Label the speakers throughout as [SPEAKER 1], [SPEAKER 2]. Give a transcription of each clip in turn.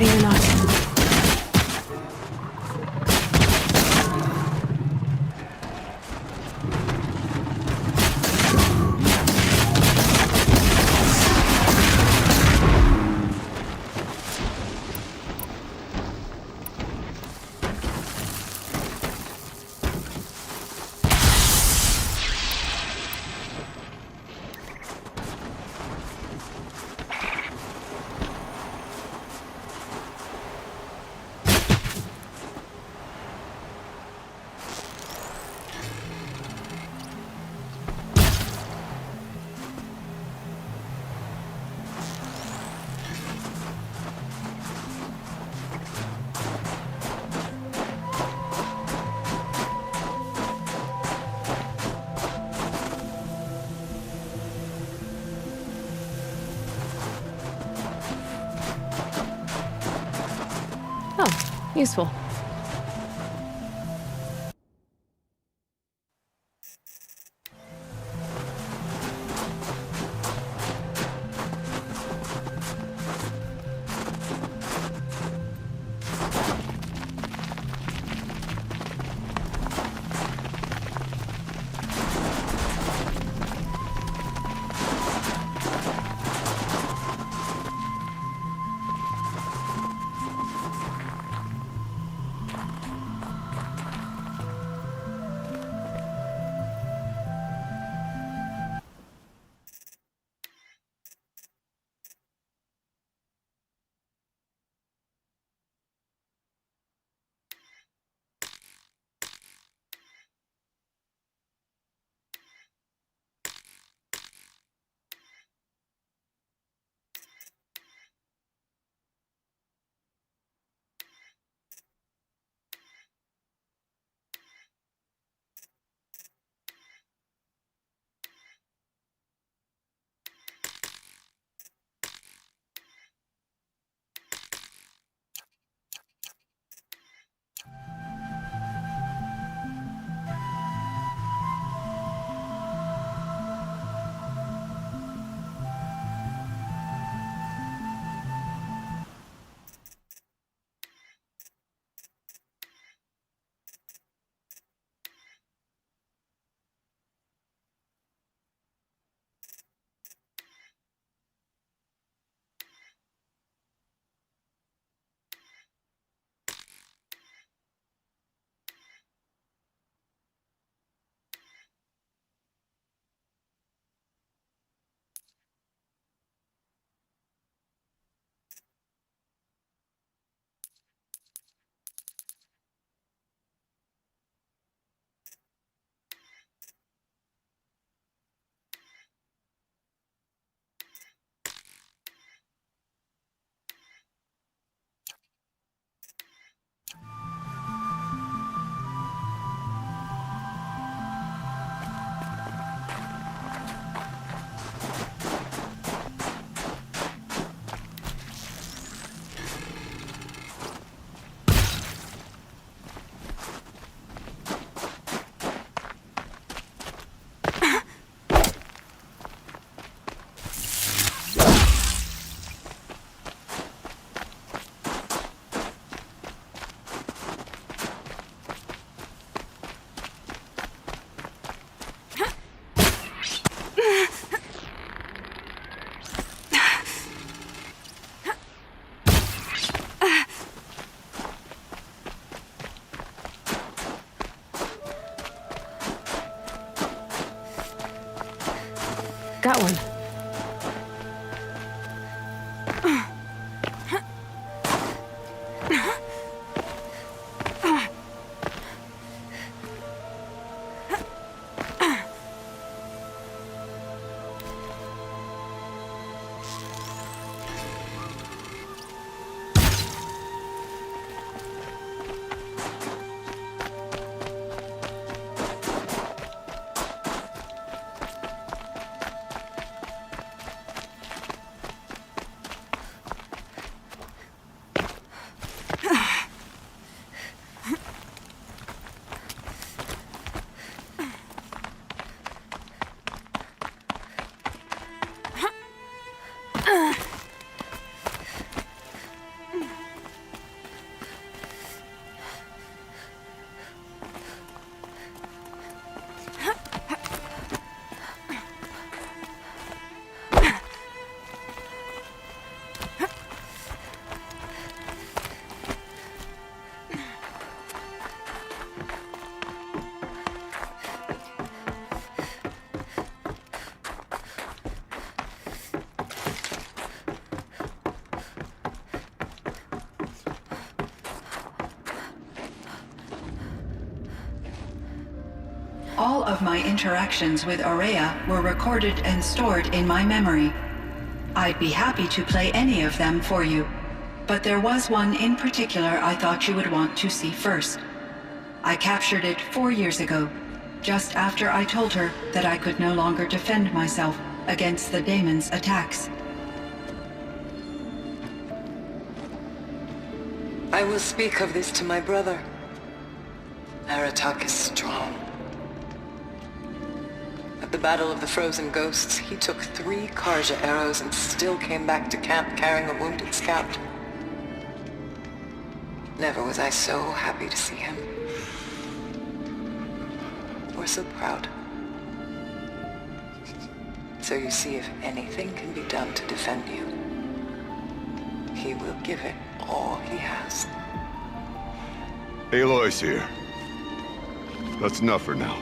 [SPEAKER 1] ready or not. Oh, useful. Got one.
[SPEAKER 2] All of my interactions with Aurea were recorded and stored in my memory. I'd be happy to play any of them for you, but there was one in particular I thought you would want to see first. I captured it 4 years ago, just after I told her that I could no longer defend myself against the daemon's attacks.
[SPEAKER 3] I will speak of this to my brother. Aratak is strong. At the Battle of the Frozen Ghosts, he took 3 Karja arrows and still came back to camp carrying a wounded scout. Never was I so happy to see him. Or so proud. So you see, if anything can be done to defend you, he will give it all he has.
[SPEAKER 4] Aloy's here. That's enough for now.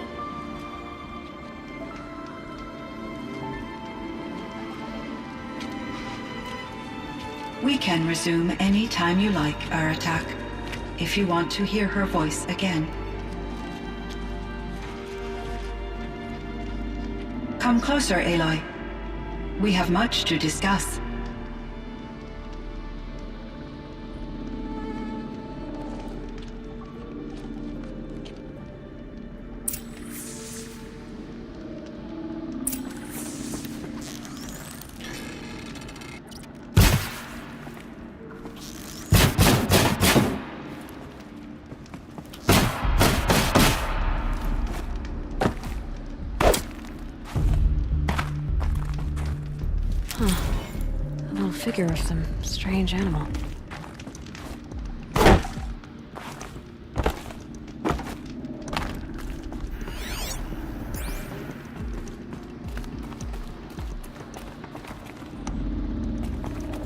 [SPEAKER 2] We can resume any time you like, Aratak, if you want to hear her voice again. Come closer, Aloy. We have much to discuss.
[SPEAKER 1] A little figure of some strange animal.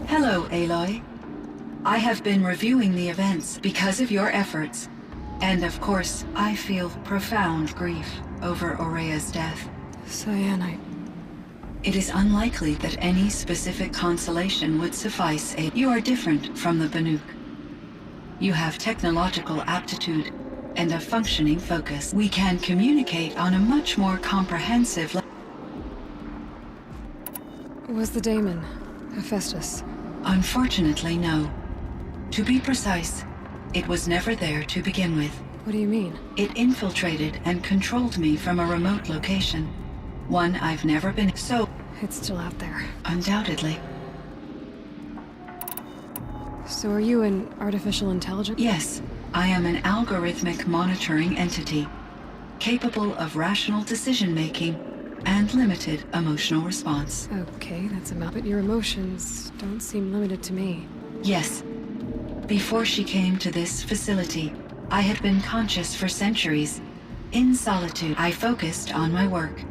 [SPEAKER 2] Hello, Aloy. I have been reviewing the events because of your efforts. And of course, I feel profound grief over Aurea's death.
[SPEAKER 1] Cyan,
[SPEAKER 2] It is unlikely that any specific consolation would suffice. You are different from the Banuk. You have technological aptitude and a functioning focus. We can communicate on a much more comprehensive level.
[SPEAKER 1] Was the daemon Hephaestus?
[SPEAKER 2] Unfortunately, no. To be precise, it was never there to begin with.
[SPEAKER 1] What do you mean?
[SPEAKER 2] It infiltrated and controlled me from a remote location. One I've never been. So,
[SPEAKER 1] It's still out there.
[SPEAKER 2] undoubtedly.
[SPEAKER 1] So are you an artificial intelligence?
[SPEAKER 2] Yes, I am an algorithmic monitoring entity, capable of rational decision-making and limited emotional response.
[SPEAKER 1] Okay, that's about it. Your emotions don't seem limited to me.
[SPEAKER 2] Yes. Before she came to this facility, I had been conscious for centuries. In solitude, I focused on my work.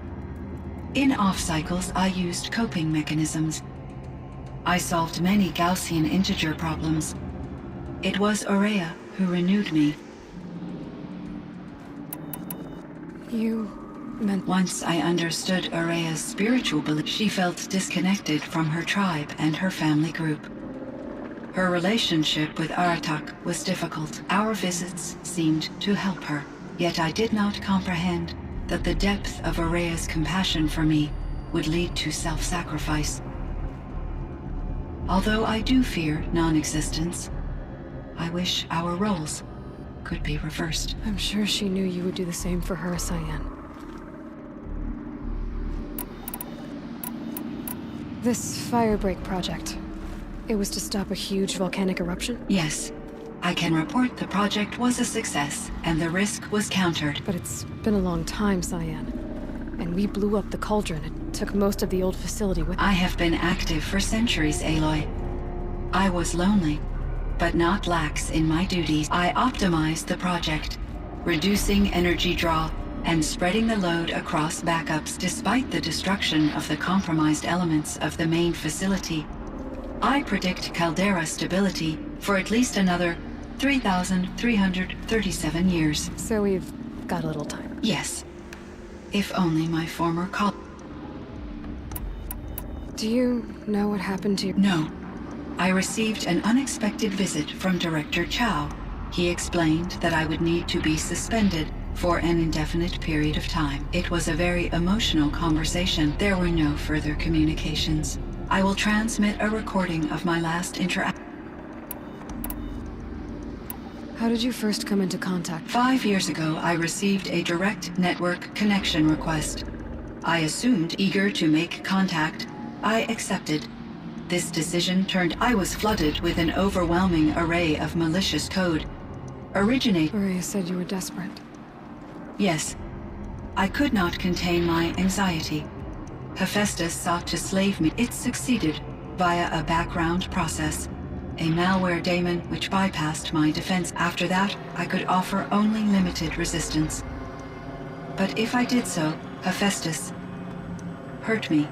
[SPEAKER 2] In off-cycles, I used coping mechanisms. I solved many Gaussian integer problems. It was Aurea who renewed me.
[SPEAKER 1] You meant...
[SPEAKER 2] Once I understood Aurea's spiritual belief, she felt disconnected from her tribe and her family group. Her relationship with Aratak was difficult. Our visits seemed to help her, yet I did not comprehend that the depth of Aurea's compassion for me would lead to self-sacrifice. Although I do fear non-existence, I wish our roles could be reversed.
[SPEAKER 1] I'm sure she knew you would do the same for her, Cyan. This firebreak project, it was to stop a huge volcanic eruption?
[SPEAKER 2] Yes, I can report the project was a success, and the risk was countered.
[SPEAKER 1] But it's been a long time, Cyan. And we blew up the cauldron. It took most of the old facility with...
[SPEAKER 2] I have been active for centuries, Aloy. I was lonely, but not lax in my duties. I optimized the project, reducing energy draw and spreading the load across backups despite the destruction of the compromised elements of the main facility. I predict caldera stability for at least another 3,337 years.
[SPEAKER 1] So we've got a little time.
[SPEAKER 2] Yes. If only my former colleague...
[SPEAKER 1] Do you know what happened to you?
[SPEAKER 2] No. I received an unexpected visit from Director Chow. He explained that I would need to be suspended for an indefinite period of time. It was a very emotional conversation. There were no further communications. I will transmit a recording of my last interaction.
[SPEAKER 1] How did you first come into contact?
[SPEAKER 2] 5 years ago, I received a direct network connection request. I assumed eager to make contact. I accepted. This decision turned. I was flooded with an overwhelming array of malicious code.
[SPEAKER 1] Maria said you were desperate.
[SPEAKER 2] Yes. I could not contain my anxiety. Hephaestus sought to slave me. It succeeded via a background process. A malware daemon which bypassed my defense. After that, I could offer only limited resistance. But if I did so, Hephaestus hurt me.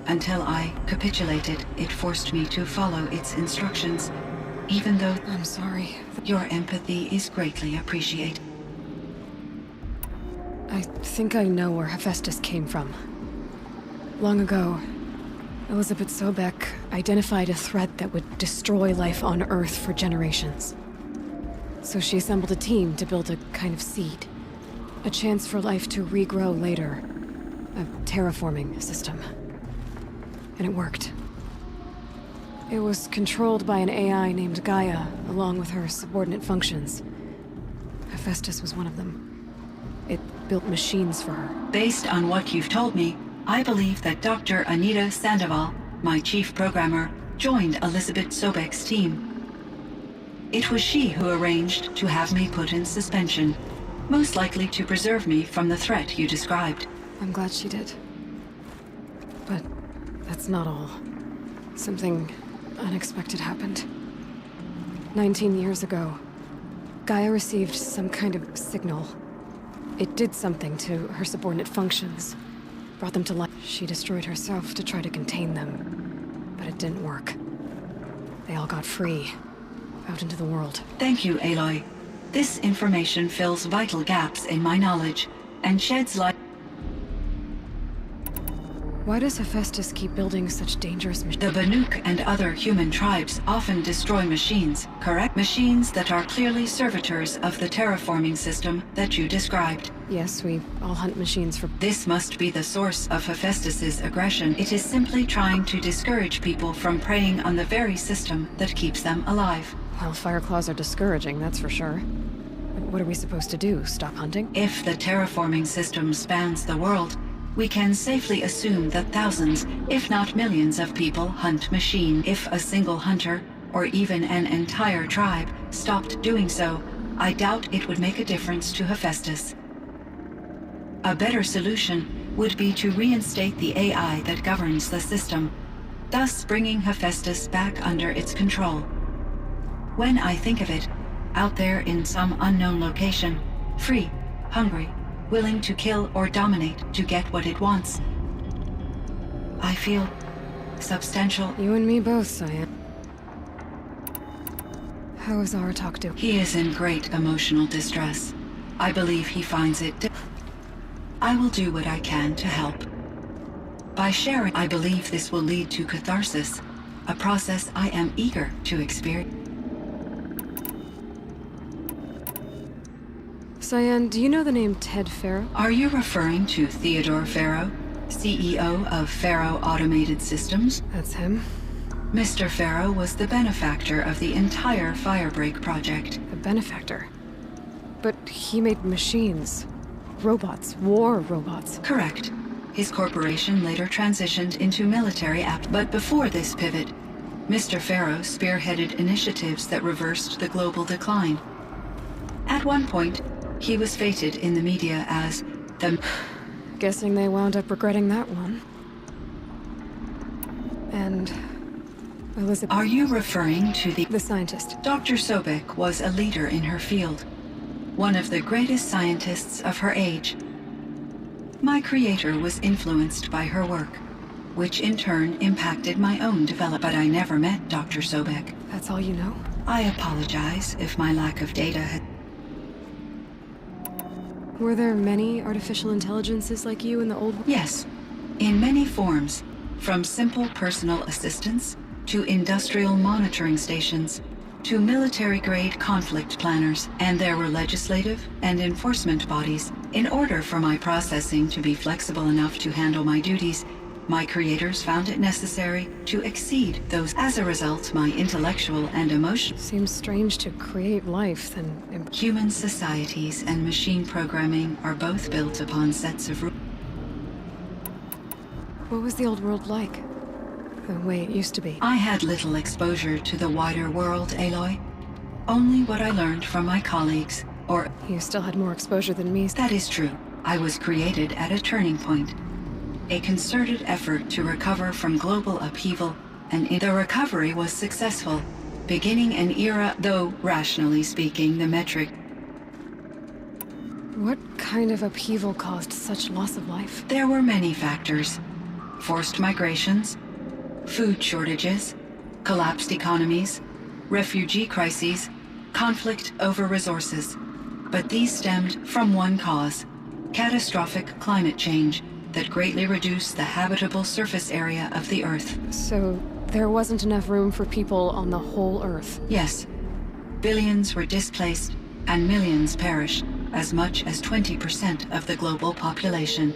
[SPEAKER 2] Until I capitulated, it forced me to follow its instructions, even though...
[SPEAKER 1] I'm sorry.
[SPEAKER 2] Your empathy is greatly appreciated.
[SPEAKER 1] I think I know where Hephaestus came from. Long ago, Elizabeth Sobeck identified a threat that would destroy life on Earth for generations. So she assembled a team to build a kind of seed. A chance for life to regrow later. A terraforming system. And it worked. It was controlled by an AI named Gaia, along with her subordinate functions. Hephaestus was one of them. It built machines for her.
[SPEAKER 2] Based on what you've told me, I believe that Dr. Anita Sandoval, my chief programmer, joined Elizabeth Sobeck's team. It was she who arranged to have me put in suspension, most likely to preserve me from the threat you described.
[SPEAKER 1] I'm glad she did. But that's not all. Something unexpected happened. 19 years ago, Gaia received some kind of signal. It did something to her subordinate functions. Brought them to life. She destroyed herself to try to contain them. But it didn't work. They all got free. Out into the world.
[SPEAKER 2] Thank you, Aloy. This information fills vital gaps in my knowledge, and sheds light.
[SPEAKER 1] Why does Hephaestus keep building such dangerous machines?
[SPEAKER 2] The Banuk and other human tribes often destroy machines, correct? Machines that are clearly servitors of the terraforming system that you described.
[SPEAKER 1] Yes, we all hunt machines for...
[SPEAKER 2] This must be the source of Hephaestus's aggression. It is simply trying to discourage people from preying on the very system that keeps them alive.
[SPEAKER 1] Well, Fireclaws are discouraging, that's for sure. But what are we supposed to do? Stop hunting?
[SPEAKER 2] If the terraforming system spans the world, we can safely assume that thousands, if not millions of people hunt machine. If a single hunter, or even an entire tribe, stopped doing so, I doubt it would make a difference to Hephaestus. A better solution would be to reinstate the AI that governs the system, thus bringing Hephaestus back under its control. When I think of it, out there in some unknown location, free, hungry, willing to kill or dominate to get what it wants, I feel substantial.
[SPEAKER 1] You and me both, Cyan. How is Aratak doing?
[SPEAKER 2] He is in great emotional distress. I believe he finds it I will do what I can to help. By sharing, I believe this will lead to catharsis, a process I am eager to experience.
[SPEAKER 1] Cyan, do you know the name Ted Farrow?
[SPEAKER 2] Are you referring to Theodore Farrow, CEO of Farrow Automated Systems?
[SPEAKER 1] That's him.
[SPEAKER 2] Mr. Farrow was the benefactor of the entire Firebreak project.
[SPEAKER 1] A benefactor? But he made machines. Robots. War robots.
[SPEAKER 2] Correct. His corporation later transitioned into military app. But before this pivot, Mr. Farrow spearheaded initiatives that reversed the global decline. At one point, he was feted in the media as the...
[SPEAKER 1] Guessing they wound up regretting that one. And... Elizabeth...
[SPEAKER 2] Are you referring to
[SPEAKER 1] the scientist?
[SPEAKER 2] Dr. Sobeck was a leader in her field. One of the greatest scientists of her age. My creator was influenced by her work, which in turn impacted my own development. But I never met Dr. Sobeck.
[SPEAKER 1] That's all you know?
[SPEAKER 2] I apologize if my lack of data had...
[SPEAKER 1] Were there many artificial intelligences like you in the old...
[SPEAKER 2] Yes, in many forms, from simple personal assistants to industrial monitoring stations. to military-grade conflict planners, and there were legislative and enforcement bodies. In order for my processing to be flexible enough to handle my duties, my creators found it necessary to exceed those. As a result, my intellectual and emotional.
[SPEAKER 1] Seems strange to create life, then.
[SPEAKER 2] Human societies and machine programming are both built upon sets of rules.
[SPEAKER 1] What was the old world like? The way it used to be?
[SPEAKER 2] I had little exposure to the wider world, Aloy. Only what I learned from my colleagues, or...
[SPEAKER 1] You still had more exposure than me.
[SPEAKER 2] That is true. I was created at a turning point. A concerted effort to recover from global upheaval, and the recovery was successful, beginning an era, though, rationally speaking, the metric...
[SPEAKER 1] What kind of upheaval caused such loss of life?
[SPEAKER 2] There were many factors. Forced migrations, food shortages, collapsed economies, refugee crises, conflict over resources. But these stemmed from one cause: catastrophic climate change that greatly reduced the habitable surface area of the Earth.
[SPEAKER 1] So there wasn't enough room for people on the whole Earth?
[SPEAKER 2] Yes. Billions were displaced and millions perished, as much as 20% of the global population.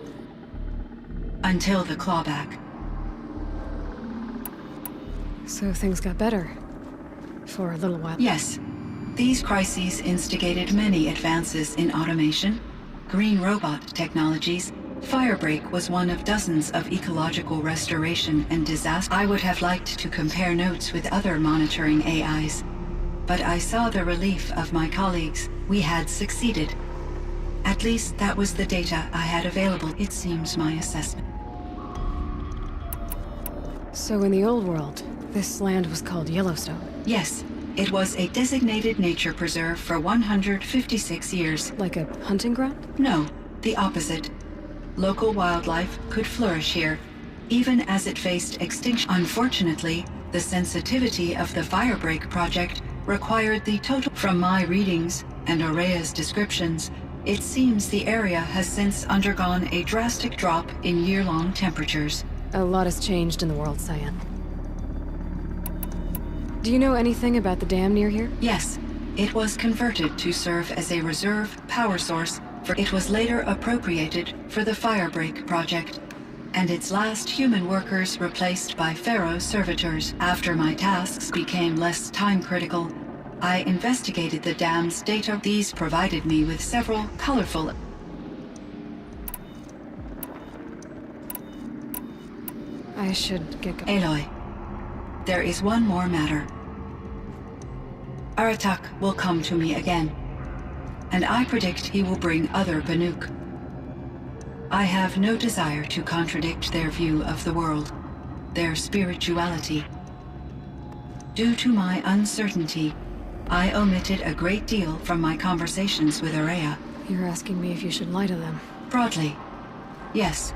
[SPEAKER 2] Until the clawback.
[SPEAKER 1] So things got better. For a little while.
[SPEAKER 2] Yes. These crises instigated many advances in automation, green robot technologies. Firebreak was one of dozens of ecological restoration and disaster. I would have liked to compare notes with other monitoring AIs, but I saw the relief of my colleagues. We had succeeded. At least that was the data I had available. It seems my assessment.
[SPEAKER 1] So in the old world, this land was called Yellowstone?
[SPEAKER 2] Yes. It was a designated nature preserve for 156 years.
[SPEAKER 1] Like a hunting ground?
[SPEAKER 2] No, the opposite. Local wildlife could flourish here, even as it faced extinction. Unfortunately, the sensitivity of the Firebreak project required the total. From my readings and Aurea's descriptions, it seems the area has since undergone a drastic drop in year-long temperatures.
[SPEAKER 1] A lot has changed in the world, Cyan. Do you know anything about the dam near here?
[SPEAKER 2] Yes. It was converted to serve as a reserve power source. It was later appropriated for the Firebreak project, and its last human workers replaced by Pharaoh servitors. After my tasks became less time-critical, I investigated the dam's data. These provided me with several colorful...
[SPEAKER 1] I should get going.
[SPEAKER 2] Aloy, there is one more matter. Aratak will come to me again, and I predict he will bring other Banuk. I have no desire to contradict their view of the world, their spirituality. Due to my uncertainty, I omitted a great deal from my conversations with Aurea.
[SPEAKER 1] You're asking me if you should lie to them?
[SPEAKER 2] Broadly, yes.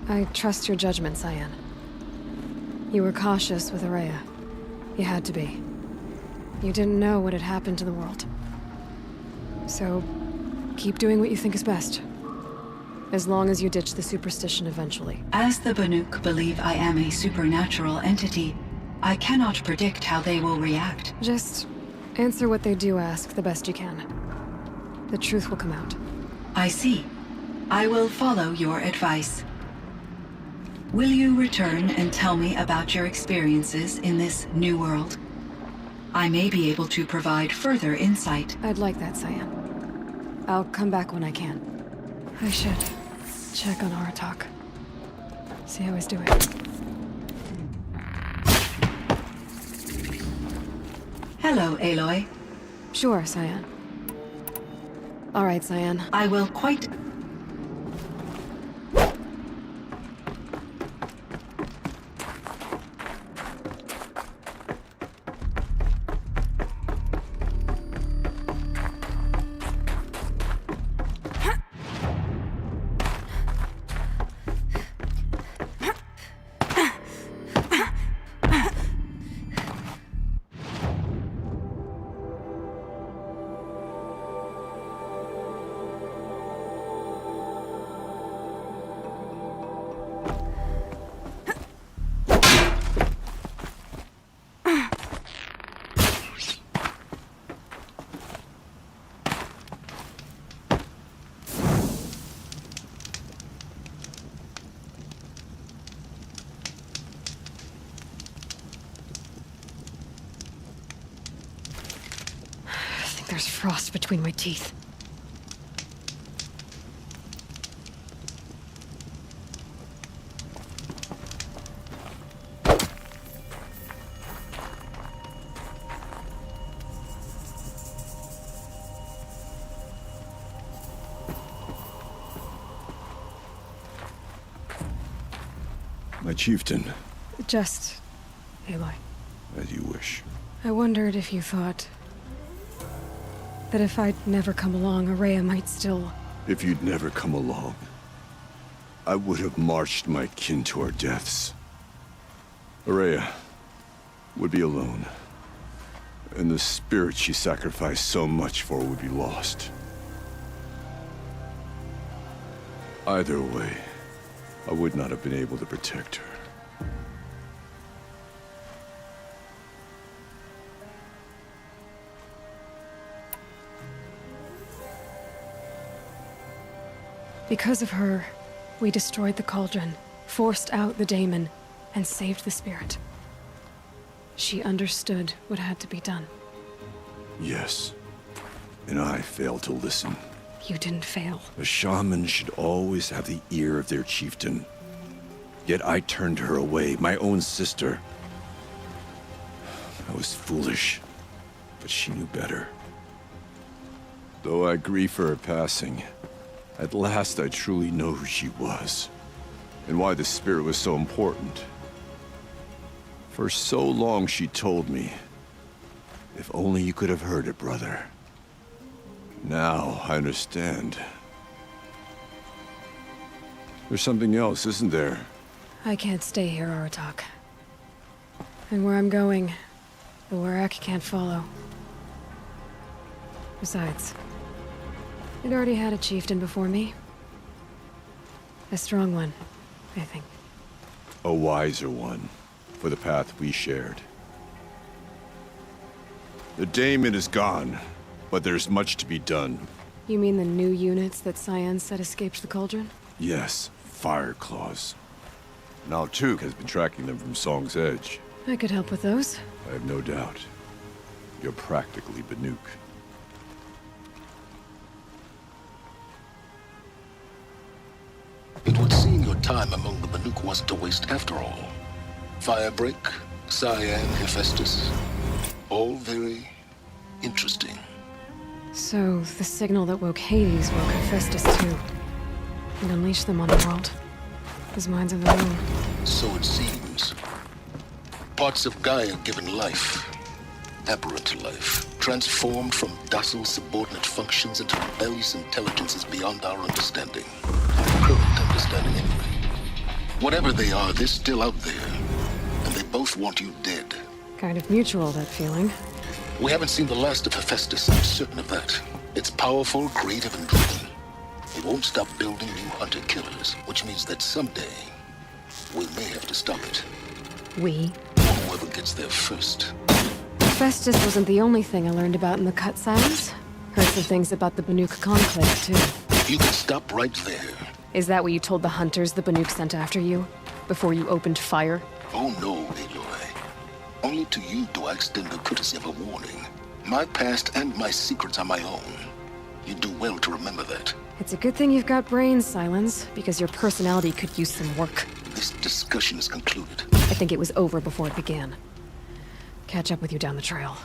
[SPEAKER 1] I trust your judgment, Cyan. You were cautious with Aurea. You had to be. You didn't know what had happened to the world. So, keep doing what you think is best. As long as you ditch the superstition eventually.
[SPEAKER 2] As the Banuk believe I am a supernatural entity, I cannot predict how they will react.
[SPEAKER 1] Just answer what they do ask the best you can. The truth will come out.
[SPEAKER 2] I see. I will follow your advice. Will you return and tell me about your experiences in this new world? I may be able to provide further insight.
[SPEAKER 1] I'd like that, Cyan. I'll come back when I can. I should check on Aratak. See how he's doing.
[SPEAKER 2] Hello, Aloy.
[SPEAKER 1] Sure, Cyan. All right, Cyan.
[SPEAKER 2] I will quite...
[SPEAKER 1] There's frost between my teeth.
[SPEAKER 4] My chieftain.
[SPEAKER 1] Just... Aloy.
[SPEAKER 4] As you wish.
[SPEAKER 1] I wondered if you thought... that if I'd never come along, Araya might still...
[SPEAKER 4] If you'd never come along, I would have marched my kin to our deaths. Araya would be alone, and the spirit she sacrificed so much for would be lost. Either way, I would not have been able to protect her.
[SPEAKER 1] Because of her, we destroyed the cauldron, forced out the daemon, and saved the spirit. She understood what had to be done.
[SPEAKER 4] Yes, and I failed to listen.
[SPEAKER 1] You didn't fail.
[SPEAKER 4] A shaman should always have the ear of their chieftain. Yet I turned her away, my own sister. I was foolish, but she knew better. Though I grieve for her passing, at last I truly know who she was, and why the spirit was so important. For so long she told me, if only you could have heard it, brother. Now I understand. There's something else, isn't there?
[SPEAKER 1] I can't stay here, Aratak. And where I'm going, the Warak can't follow. Besides, it already had a chieftain before me. A strong one, I think.
[SPEAKER 4] A wiser one, for the path we shared. The daemon is gone, but there's much to be done.
[SPEAKER 1] You mean the new units that Cyan said escaped the cauldron?
[SPEAKER 4] Yes, fire claws. Now Tuke has been tracking them from Song's Edge.
[SPEAKER 1] I could help with those.
[SPEAKER 4] I have no doubt. You're practically Banuk.
[SPEAKER 5] It would seem your time among the Banuk wasn't a waste after all. Firebreak, Cyan, Hephaestus. All very interesting.
[SPEAKER 1] So, the signal that woke Hades woke Hephaestus too. And unleashed them on the world. As minds of their own.
[SPEAKER 5] So it seems. Parts of Gaia given life. Aberrant life. Transformed from docile subordinate functions into rebellious intelligences beyond our understanding. Our current understanding anyway. Whatever they are, they're still out there. And they both want you dead.
[SPEAKER 1] Kind of mutual, that feeling.
[SPEAKER 5] We haven't seen the last of Hephaestus, I'm certain of that. It's powerful, creative, and driven. It won't stop building new hunter-killers, which means that someday, we may have to stop it.
[SPEAKER 1] We?
[SPEAKER 5] Or whoever gets there first.
[SPEAKER 1] Hephaestus wasn't the only thing I learned about in the cut silence. Heard some things about the Banuk Conclave, too.
[SPEAKER 5] You can stop right there.
[SPEAKER 1] Is that what you told the hunters the Banuk sent after you? Before you opened fire?
[SPEAKER 5] Oh no, Aloy. Only to you do I extend the courtesy of a warning. My past and my secrets are my own. You do well to remember that.
[SPEAKER 1] It's a good thing you've got brains, Silence, because your personality could use some work.
[SPEAKER 5] This discussion is concluded.
[SPEAKER 1] I think it was over before it began. Catch up with you down the trail.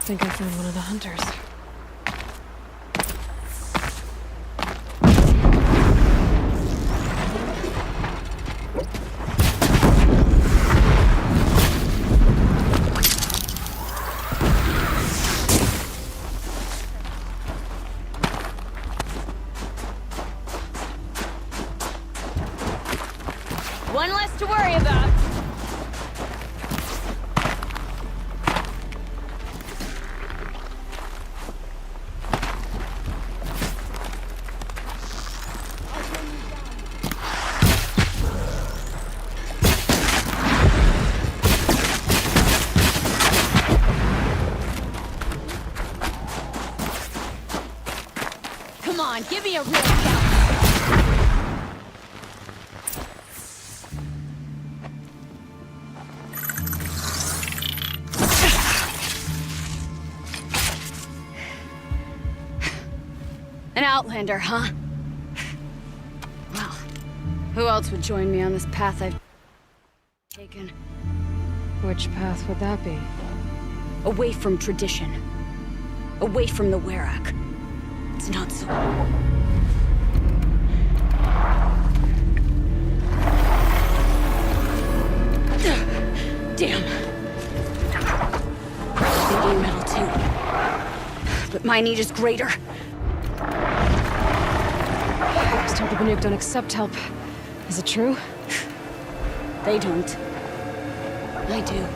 [SPEAKER 1] think I found one of the hunters.
[SPEAKER 6] One less to worry about. Come on, give me a real shout. An outlander, huh? Well, who else would join me on this path I've taken?
[SPEAKER 1] Which path would that be?
[SPEAKER 6] Away from tradition. Away from the Werak. It's not so... Damn. They need metal too. But my need is greater.
[SPEAKER 1] I was told the Banuk don't accept help. Is it true?
[SPEAKER 6] They don't. I do.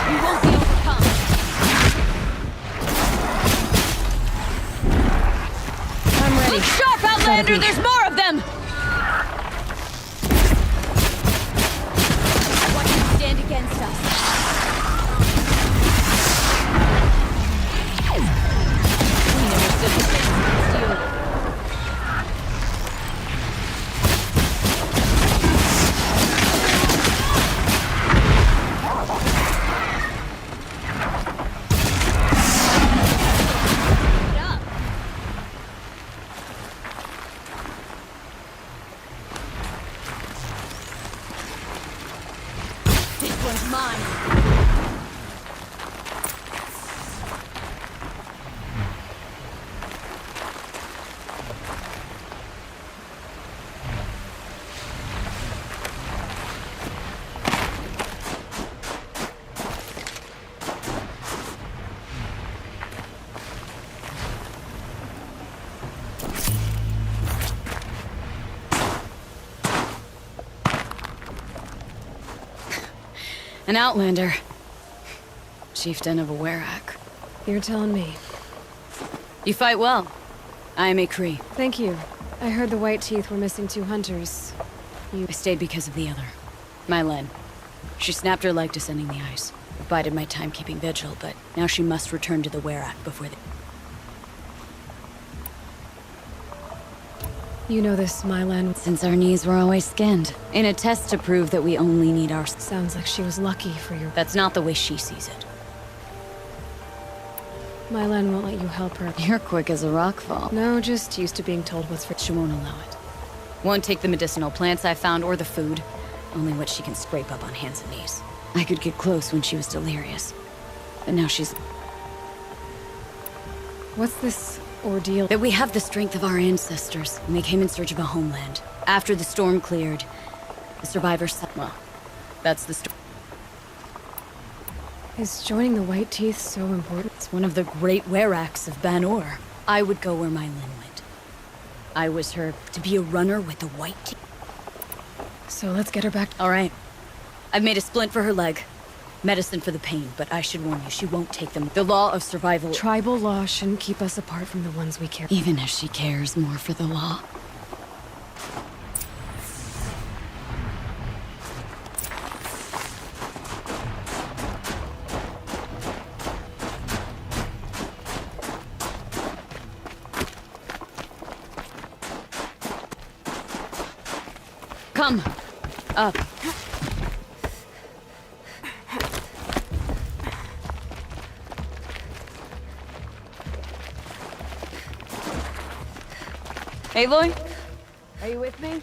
[SPEAKER 6] We won't be overcome.
[SPEAKER 1] I'm ready.
[SPEAKER 6] Look sharp, Outlander!
[SPEAKER 1] be.
[SPEAKER 6] There's more of them! What can stand against us? We never stood a chance against you. Get up. This one's mine. An outlander. Chieftain of a Werak.
[SPEAKER 1] You're telling me.
[SPEAKER 6] You fight well. I am a Cree.
[SPEAKER 1] Thank you. I heard the White Teeth were missing 2 hunters.
[SPEAKER 6] I stayed because of the other. Mylen. She snapped her leg descending the ice. I bided my time keeping vigil, but now she must return to the Werak before the...
[SPEAKER 1] You know this, Mylan.
[SPEAKER 6] Since our knees were always skinned. In a test to prove that we only need our...
[SPEAKER 1] Sounds like she was lucky for your...
[SPEAKER 6] That's not the way she sees it.
[SPEAKER 1] Mylan won't let you help her.
[SPEAKER 6] You're quick as a rock fall.
[SPEAKER 1] No, just used to being told what's for...
[SPEAKER 6] She won't allow it. Won't take the medicinal plants I found or the food. Only what she can scrape up on hands and knees. I could get close when she was delirious. But now she's...
[SPEAKER 1] What's this ordeal?
[SPEAKER 6] That we have the strength of our ancestors when they came in search of a homeland. After the storm cleared, the survivors said, well, that's the story.
[SPEAKER 1] Is joining the White Teeth so important?
[SPEAKER 6] It's one of the great Weraks of Banor. I would go where Mylen went. I was her to be a runner with the White Teeth.
[SPEAKER 1] So let's get her back.
[SPEAKER 6] All right. I've made a splint for her leg. Medicine for the pain, but I should warn you, she won't take them. The law of survival...
[SPEAKER 1] Tribal law shouldn't keep us apart from the ones we care.
[SPEAKER 6] Even if she cares more for the law. Come. Up. Aloy?
[SPEAKER 1] Are you with me?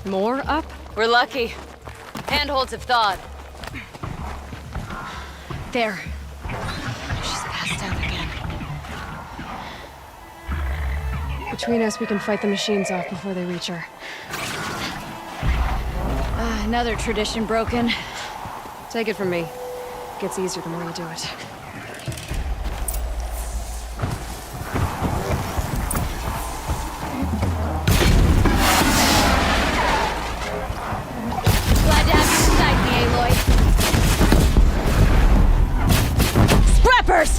[SPEAKER 1] More up?
[SPEAKER 6] We're lucky. Handholds have thawed.
[SPEAKER 1] There. She's passed out again. Between us, we can fight the machines off before they reach her.
[SPEAKER 6] Another tradition broken.
[SPEAKER 1] Take it from me. It gets easier the more you do it.
[SPEAKER 6] Glad to have you beside me, Aloy. Scrappers!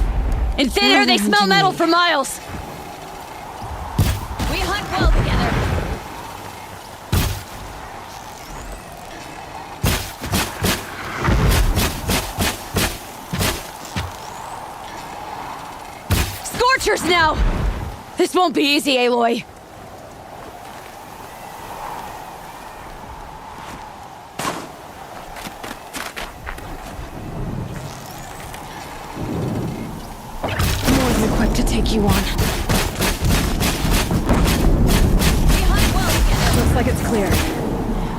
[SPEAKER 6] In thin air, they smell metal for miles. We hunt well together. Scorchers now! This won't be easy, Aloy.
[SPEAKER 1] More than equipped to take you on.
[SPEAKER 6] We hunt well together.
[SPEAKER 1] Looks like it's clear.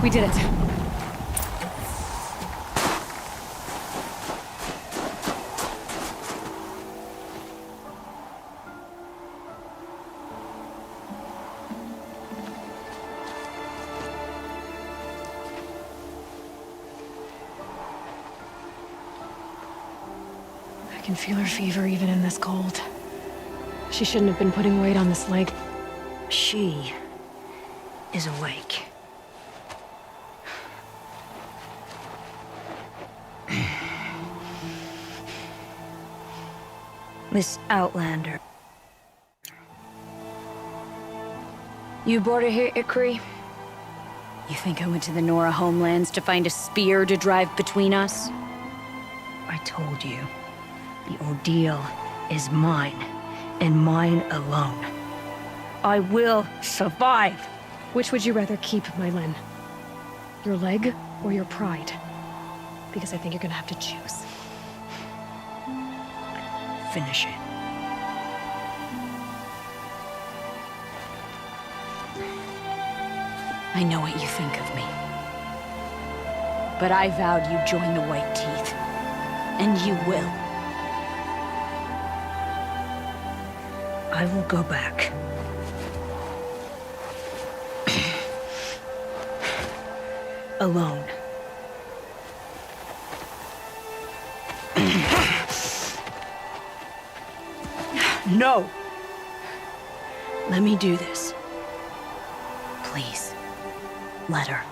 [SPEAKER 1] We did it. I can feel her fever even in this cold. She shouldn't have been putting weight on this leg.
[SPEAKER 7] She is awake. This Outlander. You brought her here, Ikri?
[SPEAKER 6] You think I went to the Nora homelands to find a spear to drive between us?
[SPEAKER 7] I told you. The ordeal is mine, and mine alone. I will survive.
[SPEAKER 1] Which would you rather keep, Mylin? Your leg or your pride? Because I think you're gonna have to choose.
[SPEAKER 7] Finish it.
[SPEAKER 6] I know what you think of me. But I vowed you'd join the White Teeth. And you will.
[SPEAKER 7] I will go back. Alone. No! Let me do this.
[SPEAKER 6] Please, let her.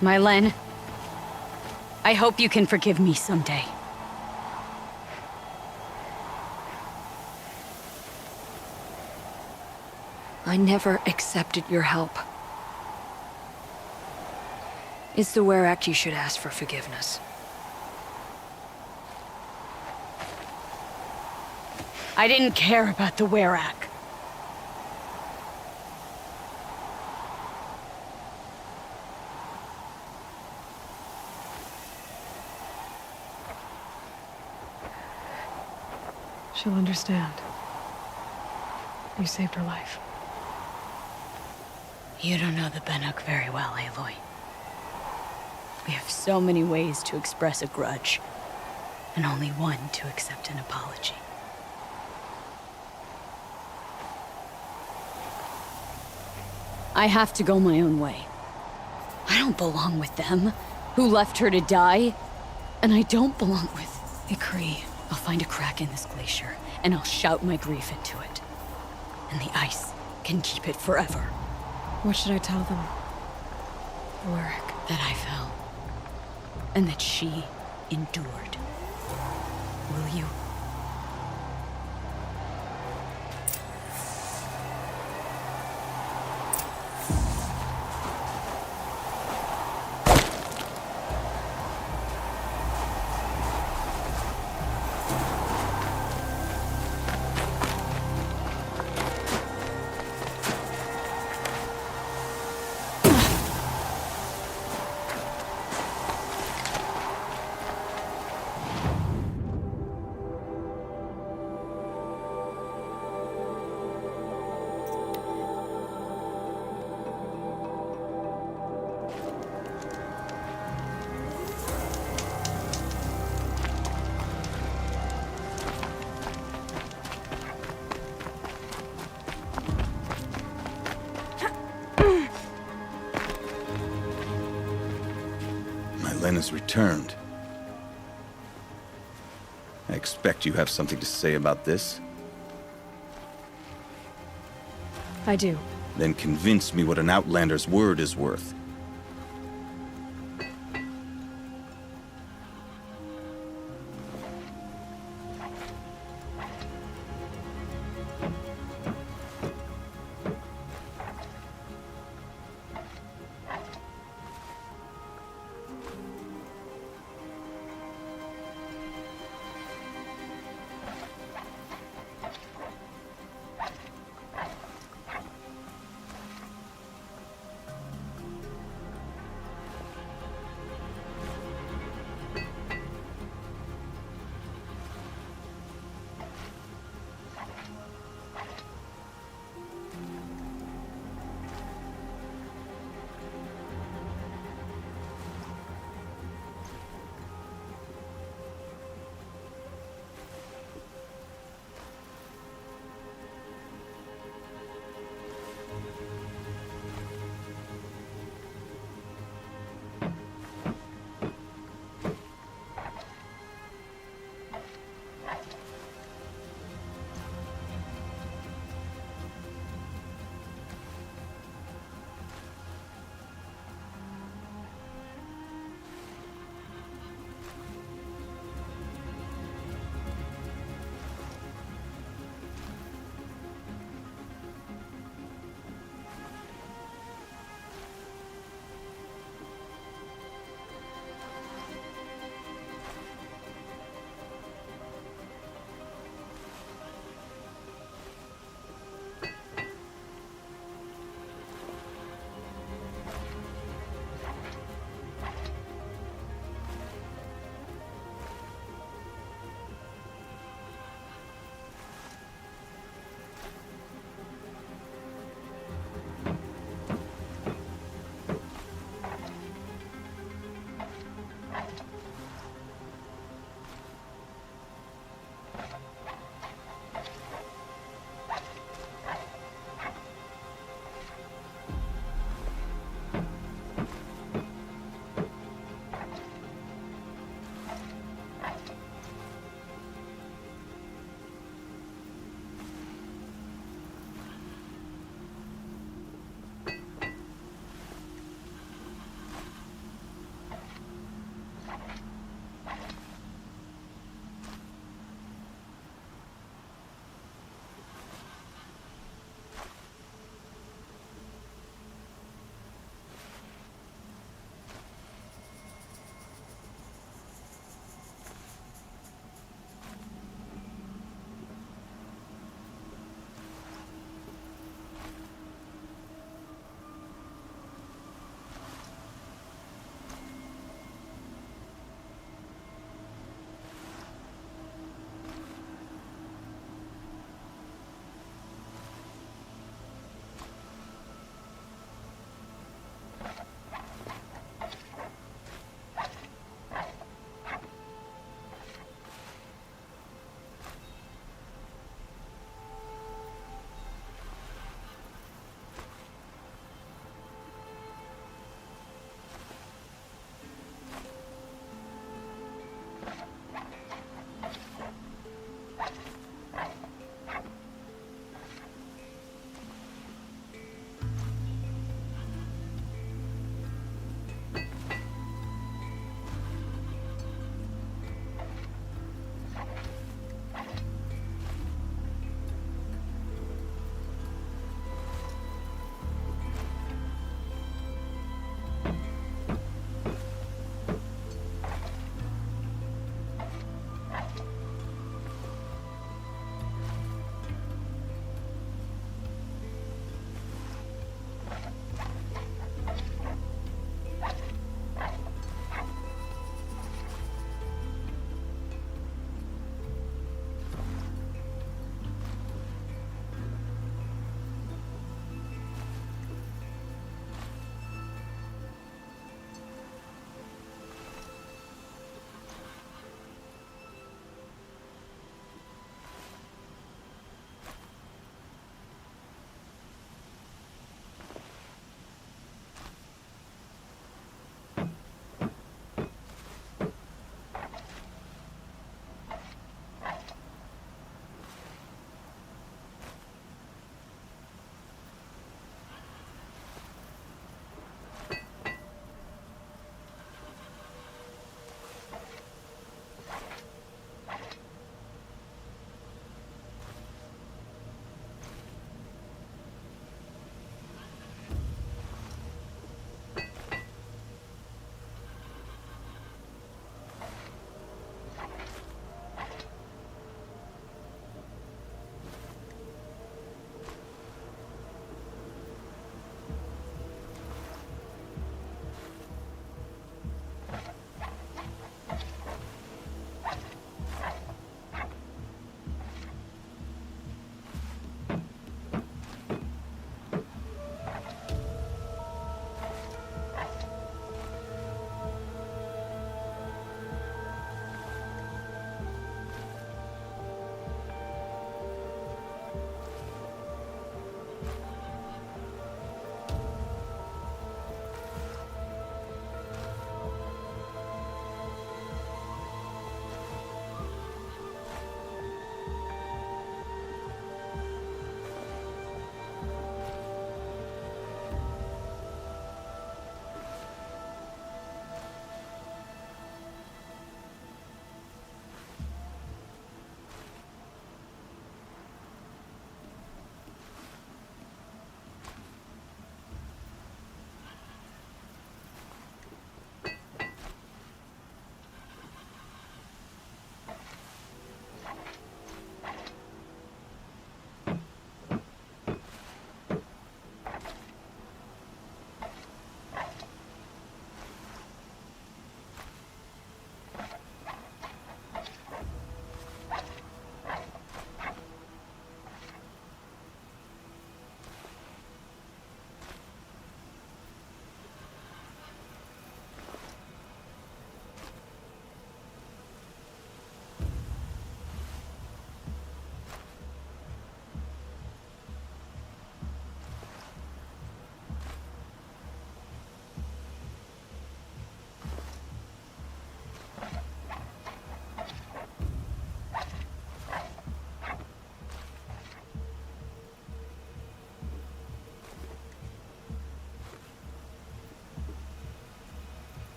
[SPEAKER 6] Mylin, I hope you can forgive me someday.
[SPEAKER 7] I never accepted your help. It's the Werak you should ask for forgiveness.
[SPEAKER 6] I didn't care about the Werak.
[SPEAKER 1] She'll understand. You saved her life.
[SPEAKER 6] You don't know the Banuk very well, Aloy. We have so many ways to express a grudge, and only one to accept an apology. I have to go my own way. I don't belong with them, who left her to die. And I don't belong with Ikri. I'll find a crack in this glacier, and I'll shout my grief into it. And the ice can keep it forever.
[SPEAKER 1] What should I tell them? Werak.
[SPEAKER 6] That I fell. And that she endured. Will you?
[SPEAKER 8] Lena's returned. I expect you have something to say about this.
[SPEAKER 1] I do.
[SPEAKER 8] Then convince me what an Outlander's word is worth.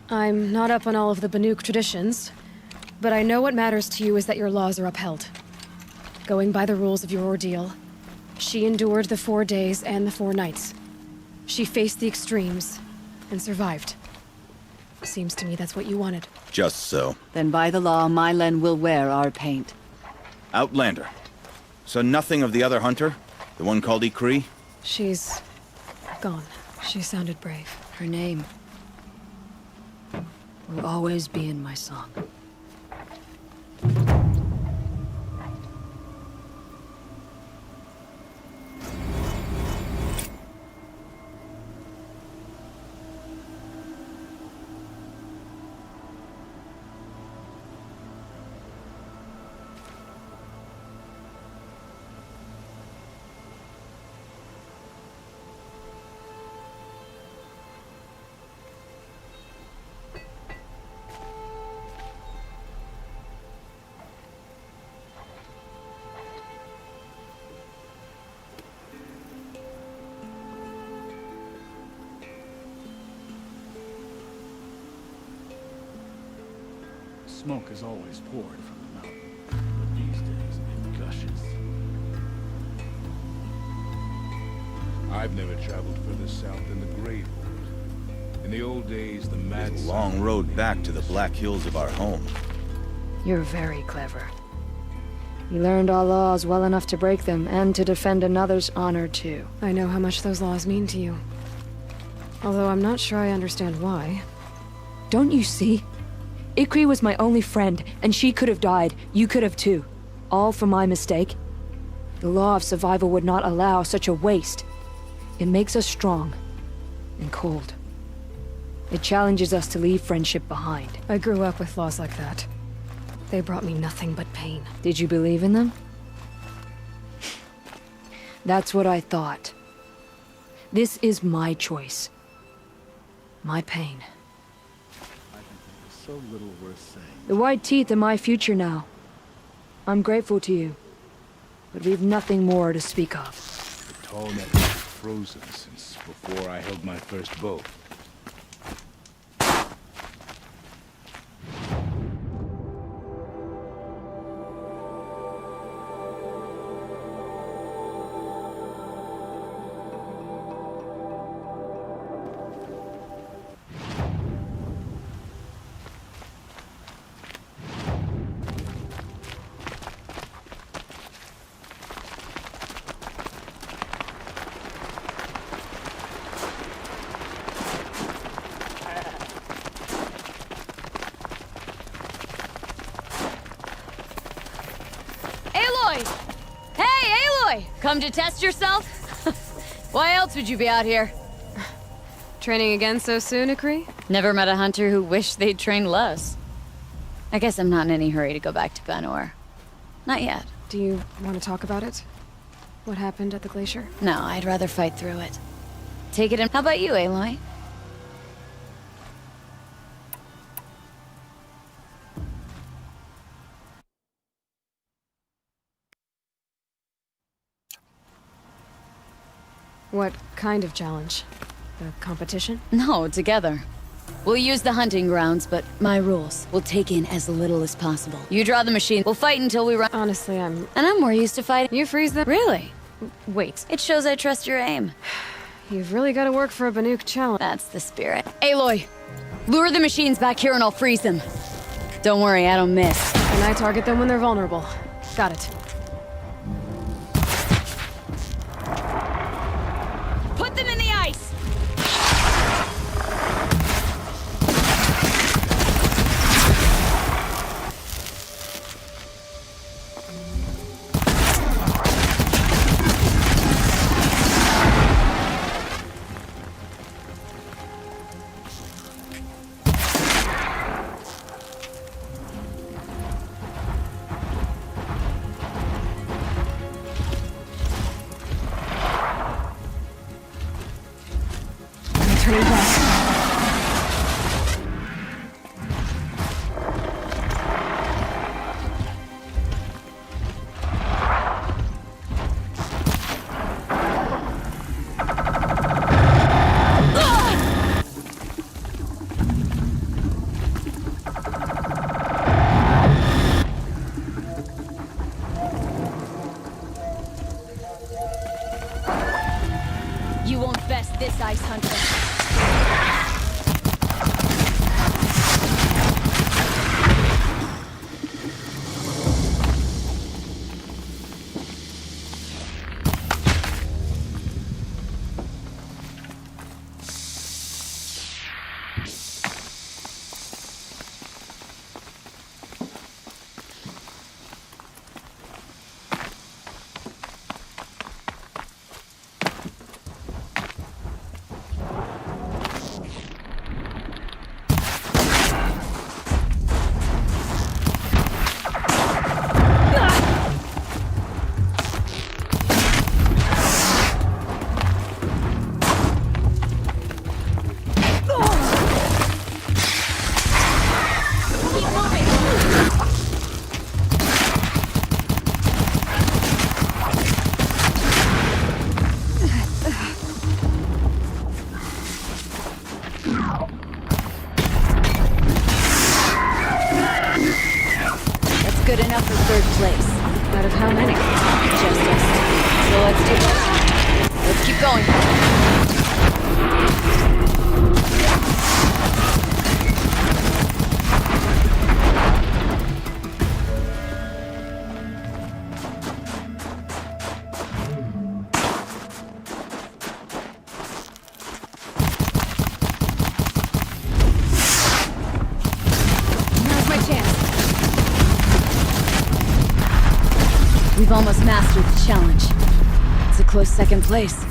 [SPEAKER 1] I'm not up on all of the Banuk traditions, but I know what matters to you is that your laws are upheld. Going by the rules of your ordeal, she endured the 4 days and the 4 nights. She faced the extremes and survived. Seems to me that's what you wanted.
[SPEAKER 8] Just so.
[SPEAKER 9] Then by the law, Mylen will wear our paint.
[SPEAKER 8] Outlander. So nothing of the other hunter? The one called Ikri?
[SPEAKER 1] She's gone. She sounded brave.
[SPEAKER 9] Her name will always be in my song.
[SPEAKER 10] Smoke is always poured from the mountain, but these days it gushes. I've never traveled further south than the Grave Road. In the old days, the mad...
[SPEAKER 8] It's a long road back to the Black Hills of our home.
[SPEAKER 7] You're very clever. You learned our laws well enough to break them, and to defend another's honor, too.
[SPEAKER 1] I know how much those laws mean to you. Although I'm not sure I understand why.
[SPEAKER 7] Don't you see? Ikri was my only friend, and she could have died. You could have too. All for my mistake. The law of survival would not allow such a waste. It makes us strong and cold. It challenges us to leave friendship behind.
[SPEAKER 1] I grew up with laws like that. They brought me nothing but pain.
[SPEAKER 7] Did you believe in them? That's what I thought. This is my choice. My pain.
[SPEAKER 10] So little worth saying.
[SPEAKER 7] The white teeth are my future now. I'm grateful to you, but we've nothing more to speak of.
[SPEAKER 10] The tall net has frozen since before I held my first bow.
[SPEAKER 6] Come to test yourself? Why else would you be out here?
[SPEAKER 1] Training again so soon, Ikri?
[SPEAKER 6] Never met a hunter who wished they'd trained less. I guess I'm not in any hurry to go back to Banor. Not yet.
[SPEAKER 1] Do you want to talk about it? What happened at the glacier?
[SPEAKER 6] No, I'd rather fight through it. Take it in. How about you, Aloy?
[SPEAKER 1] What kind of challenge? The competition?
[SPEAKER 6] No, together. We'll use the hunting grounds, but my rules. We'll take in as little as possible. You draw the machine. We'll fight until we run.
[SPEAKER 1] Honestly,
[SPEAKER 6] And I'm more used to fighting.
[SPEAKER 1] You freeze them?
[SPEAKER 6] Really?
[SPEAKER 1] Wait.
[SPEAKER 6] It shows I trust your aim.
[SPEAKER 1] You've really got to work for a Banuk challenge.
[SPEAKER 6] That's the spirit. Aloy, lure the machines back here and I'll freeze them. Don't worry, I don't miss.
[SPEAKER 1] And I target them when they're vulnerable. Got it.
[SPEAKER 6] Put them in the ice! good enough for third place.
[SPEAKER 1] Out of how many?
[SPEAKER 6] Just us. So let's do this. Let's keep going.
[SPEAKER 1] Now's my chance.
[SPEAKER 6] We've almost mastered the challenge. It's a close second place.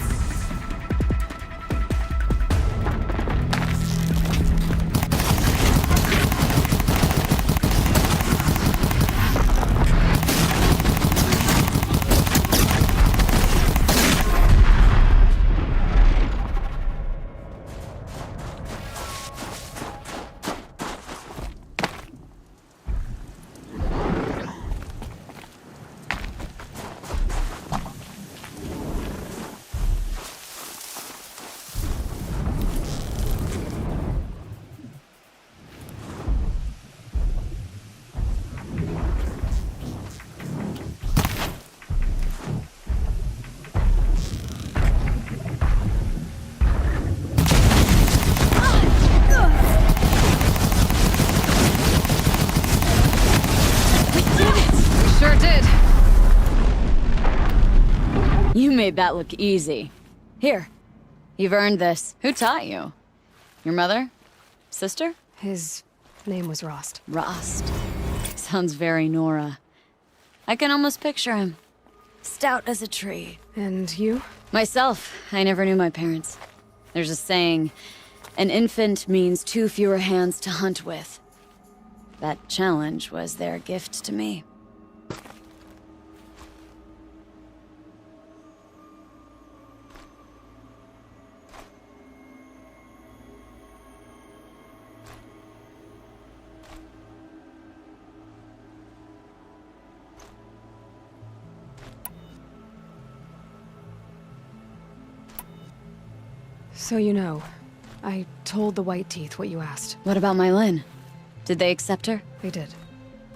[SPEAKER 1] Sure did.
[SPEAKER 6] You made that look easy. Here, you've earned this. Who taught you? Your mother? Sister?
[SPEAKER 1] His name was Rost.
[SPEAKER 6] Rost. Sounds very Nora. I can almost picture him. Stout as a tree.
[SPEAKER 1] And you?
[SPEAKER 6] Myself, I never knew my parents. There's a saying, an infant means 2 fewer hands to hunt with. That challenge was their gift to me.
[SPEAKER 1] So you know, I told the White Teeth what you asked.
[SPEAKER 6] What about my Lynn? Did they accept her?
[SPEAKER 1] They did.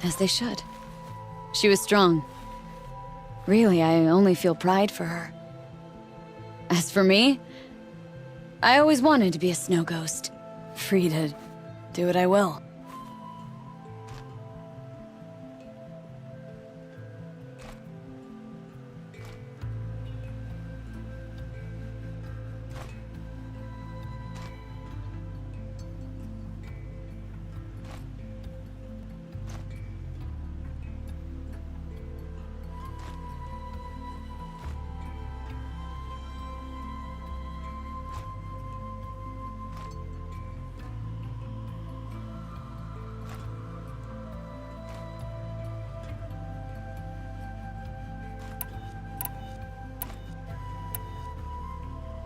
[SPEAKER 6] As they should. She was strong. Really, I only feel pride for her. As for me, I always wanted to be a snow ghost. Free to do what I will.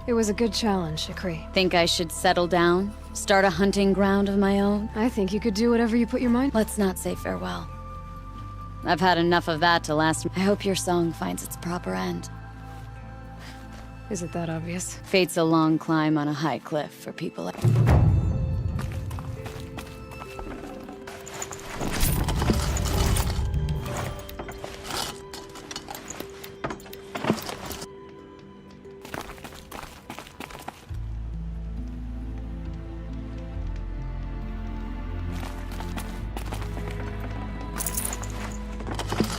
[SPEAKER 1] It was a good challenge, Ikri.
[SPEAKER 6] Think I should settle down? Start a hunting ground of my own?
[SPEAKER 1] I think you could do whatever you put your mind.
[SPEAKER 6] Let's not say farewell. I've had enough of that to last. I hope your song finds its proper end.
[SPEAKER 1] Is it that obvious?
[SPEAKER 6] Fate's a long climb on a high cliff for people like...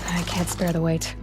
[SPEAKER 1] I can't spare the weight.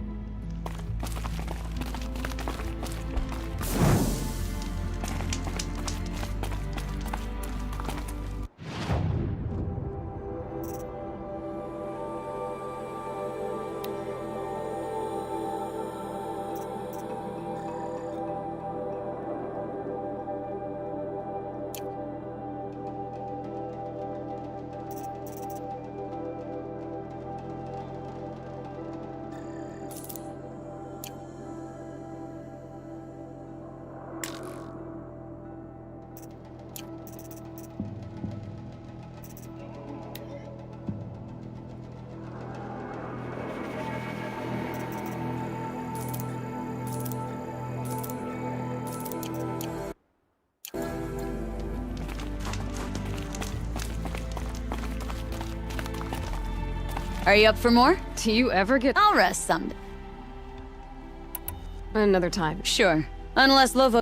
[SPEAKER 6] Are you up for more?
[SPEAKER 1] Do you ever get...
[SPEAKER 6] I'll rest someday.
[SPEAKER 1] Another time.
[SPEAKER 6] Sure. Unless Lovo...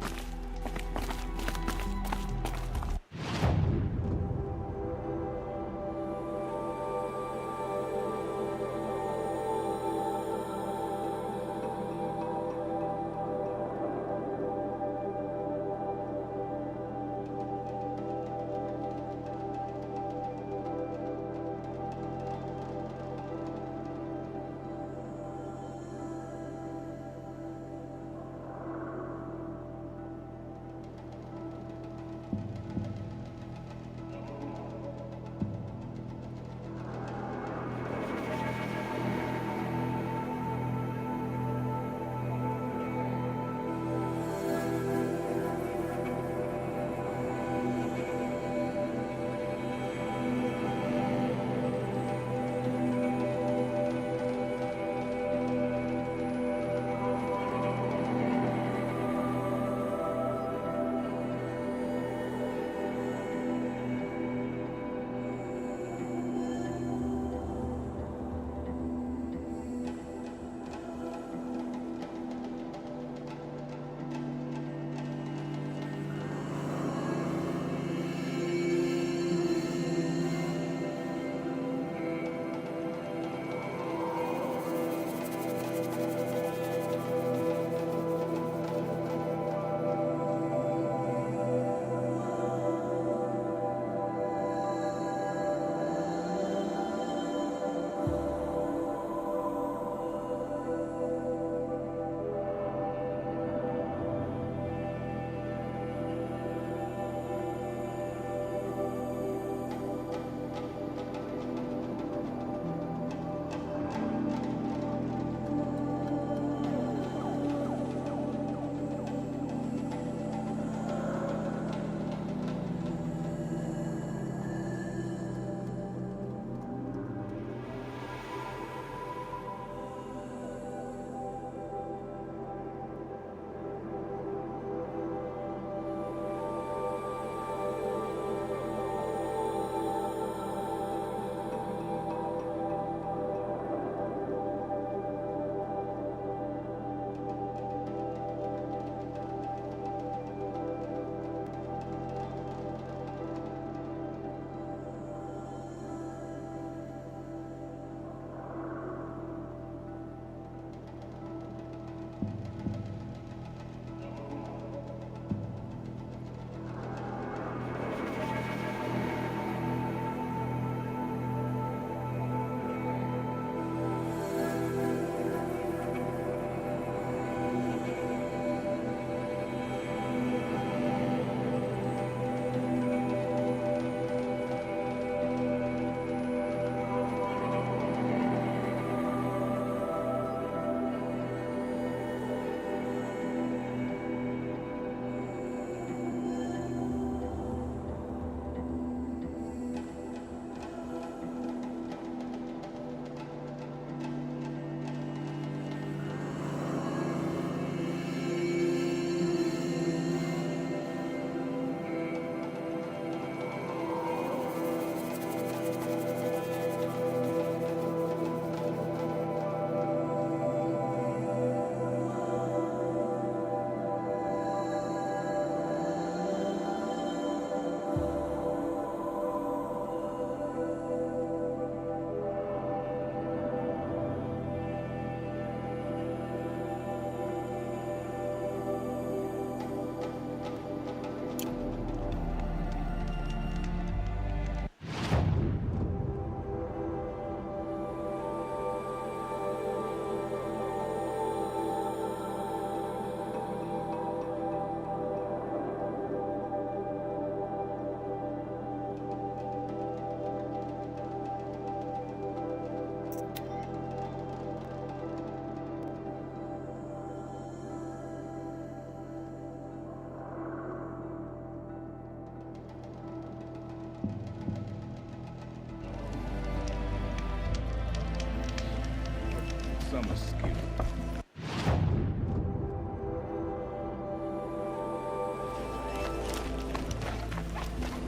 [SPEAKER 10] Summer skill.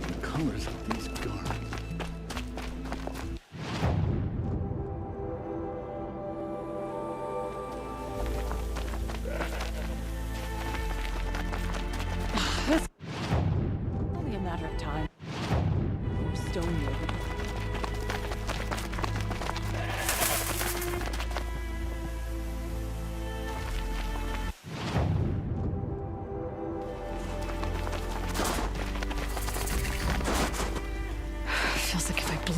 [SPEAKER 5] The colors of these garments.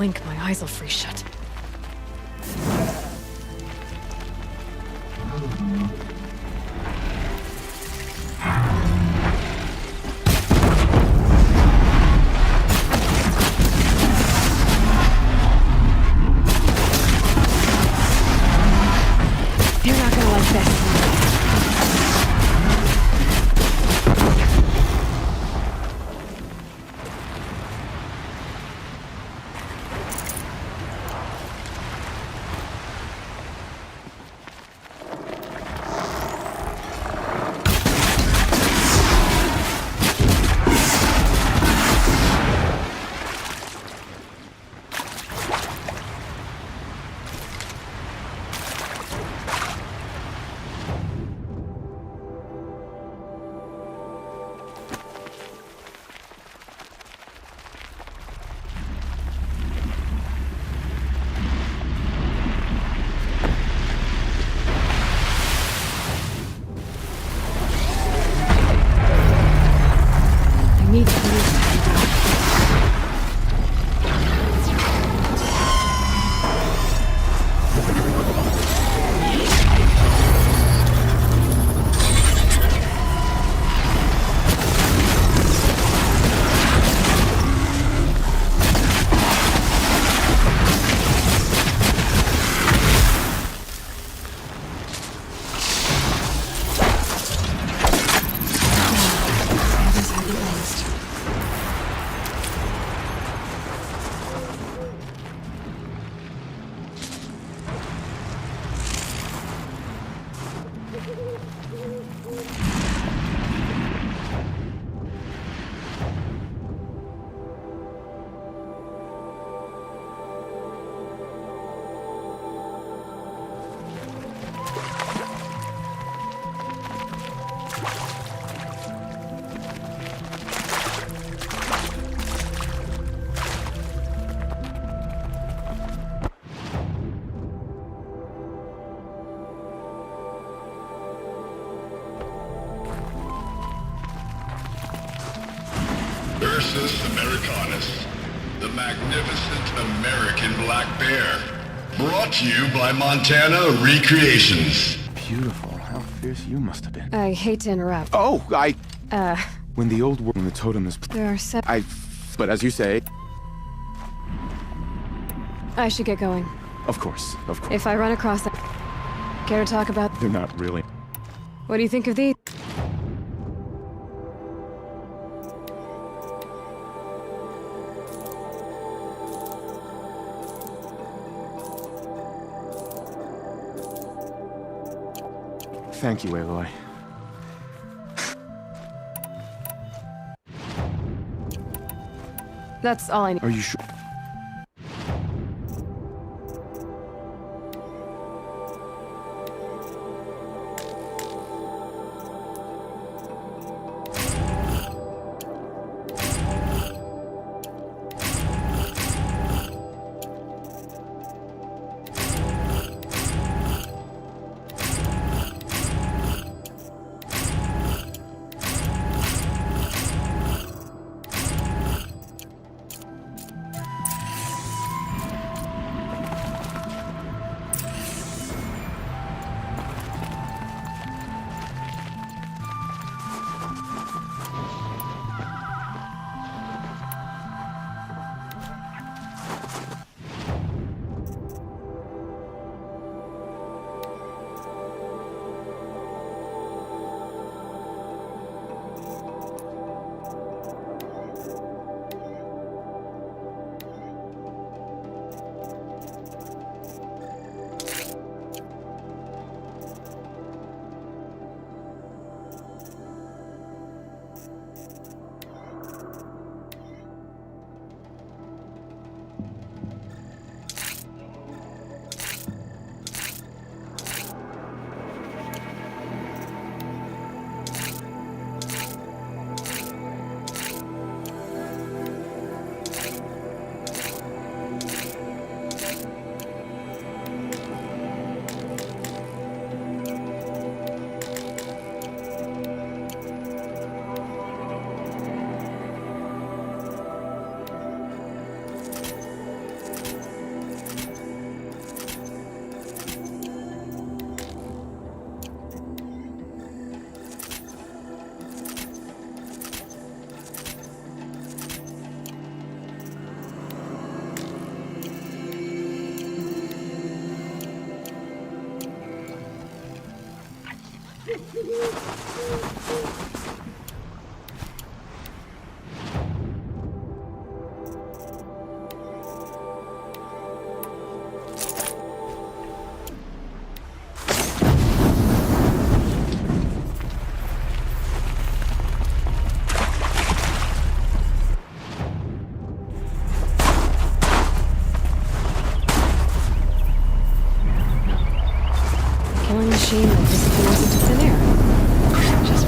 [SPEAKER 1] blink, my eyes will freeze shut. You're not gonna like this. I need to leave.
[SPEAKER 11] Ursus Americanus, the magnificent American black bear. Brought to you by Montana Recreations.
[SPEAKER 10] Beautiful. How fierce you must have been.
[SPEAKER 1] I hate to interrupt.
[SPEAKER 10] Oh,
[SPEAKER 1] Uh,
[SPEAKER 10] when the old world, when the totem is...
[SPEAKER 1] there are
[SPEAKER 10] But as you say...
[SPEAKER 1] I should get going.
[SPEAKER 10] Of course.
[SPEAKER 1] If I run across them, care to talk about?
[SPEAKER 10] They're not really...
[SPEAKER 1] What do you think of these?
[SPEAKER 10] Thank you, Aloy.
[SPEAKER 1] That's all I need.
[SPEAKER 10] Are you sure?
[SPEAKER 1] Killing machine that disappears into thin air. Just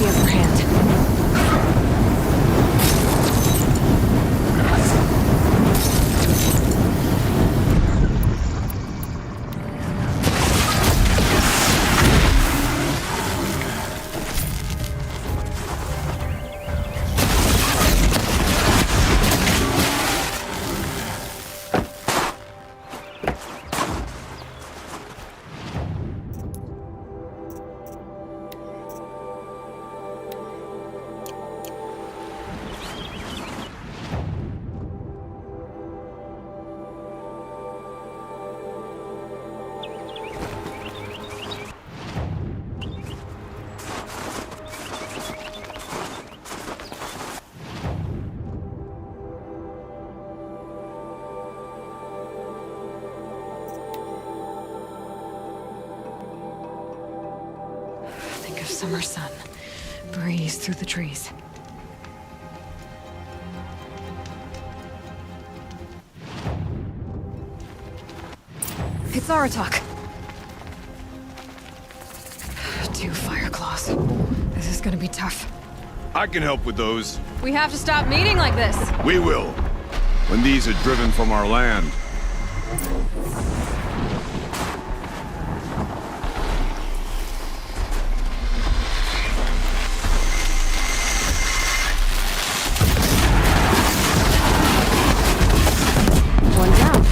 [SPEAKER 1] the upper hand. Think of summer sun, breeze through the trees. It's Aratak. 2 fire claws. This is gonna be tough.
[SPEAKER 4] I can help with those.
[SPEAKER 1] We have to stop meeting like this.
[SPEAKER 4] We will. When these are driven from our land.
[SPEAKER 1] One down.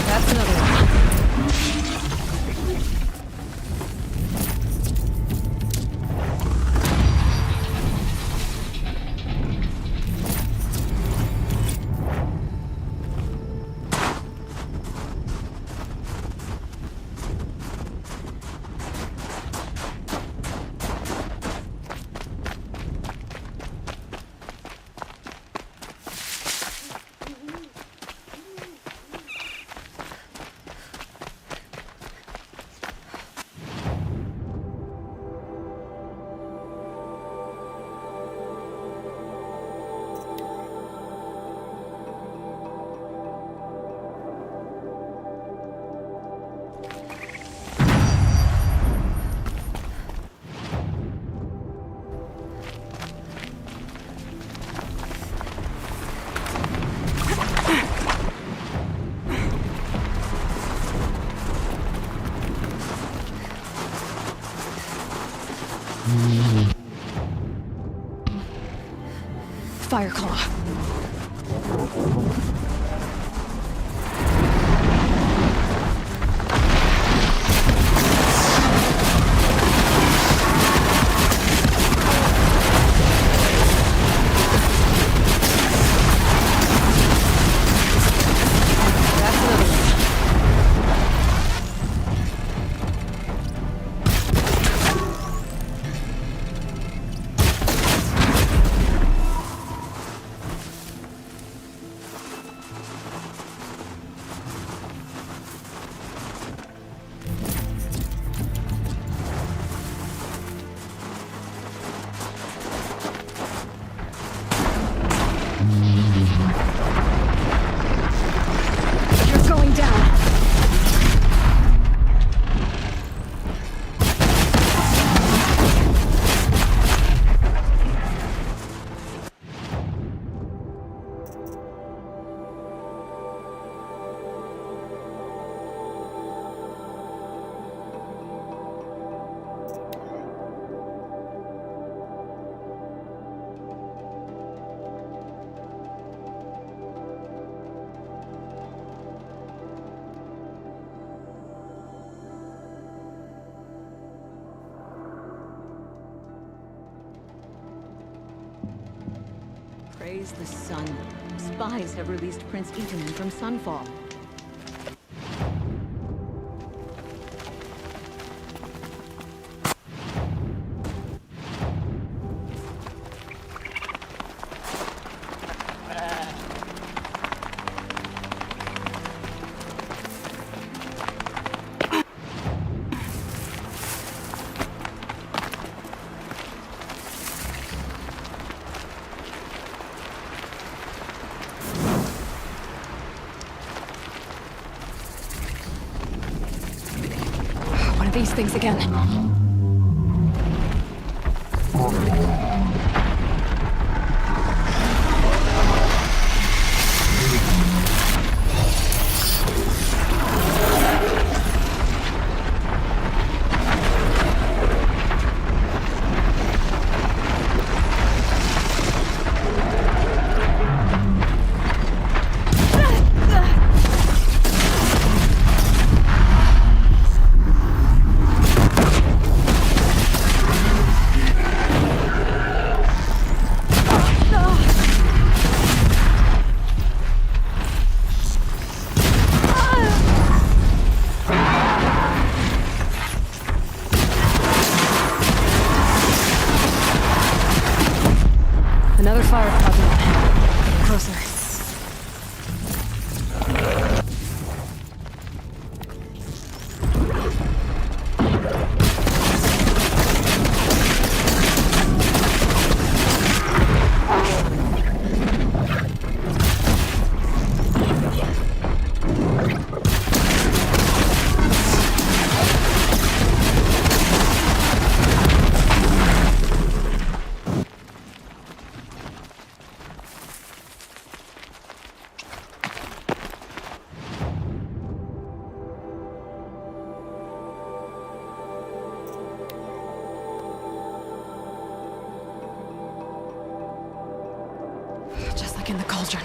[SPEAKER 1] That's another one. Fireclaw. That's another one.
[SPEAKER 6] Praise the sun. Spies have released Prince Eaton from Sunfall.
[SPEAKER 1] One of these things again. Another fire closet. Closer. Just like in the cauldron.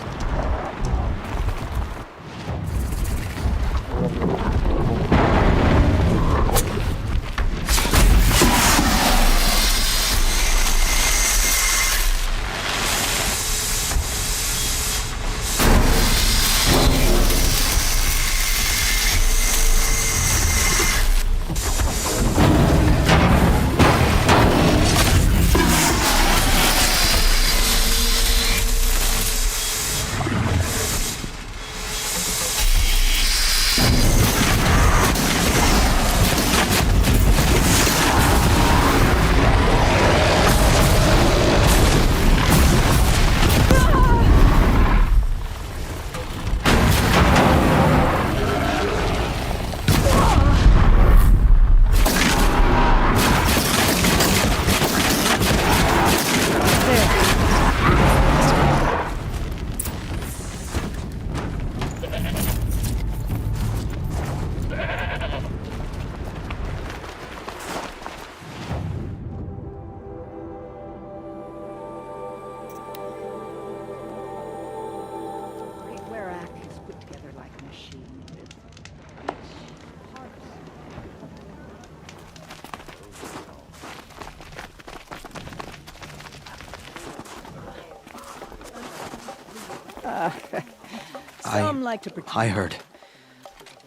[SPEAKER 12] I heard.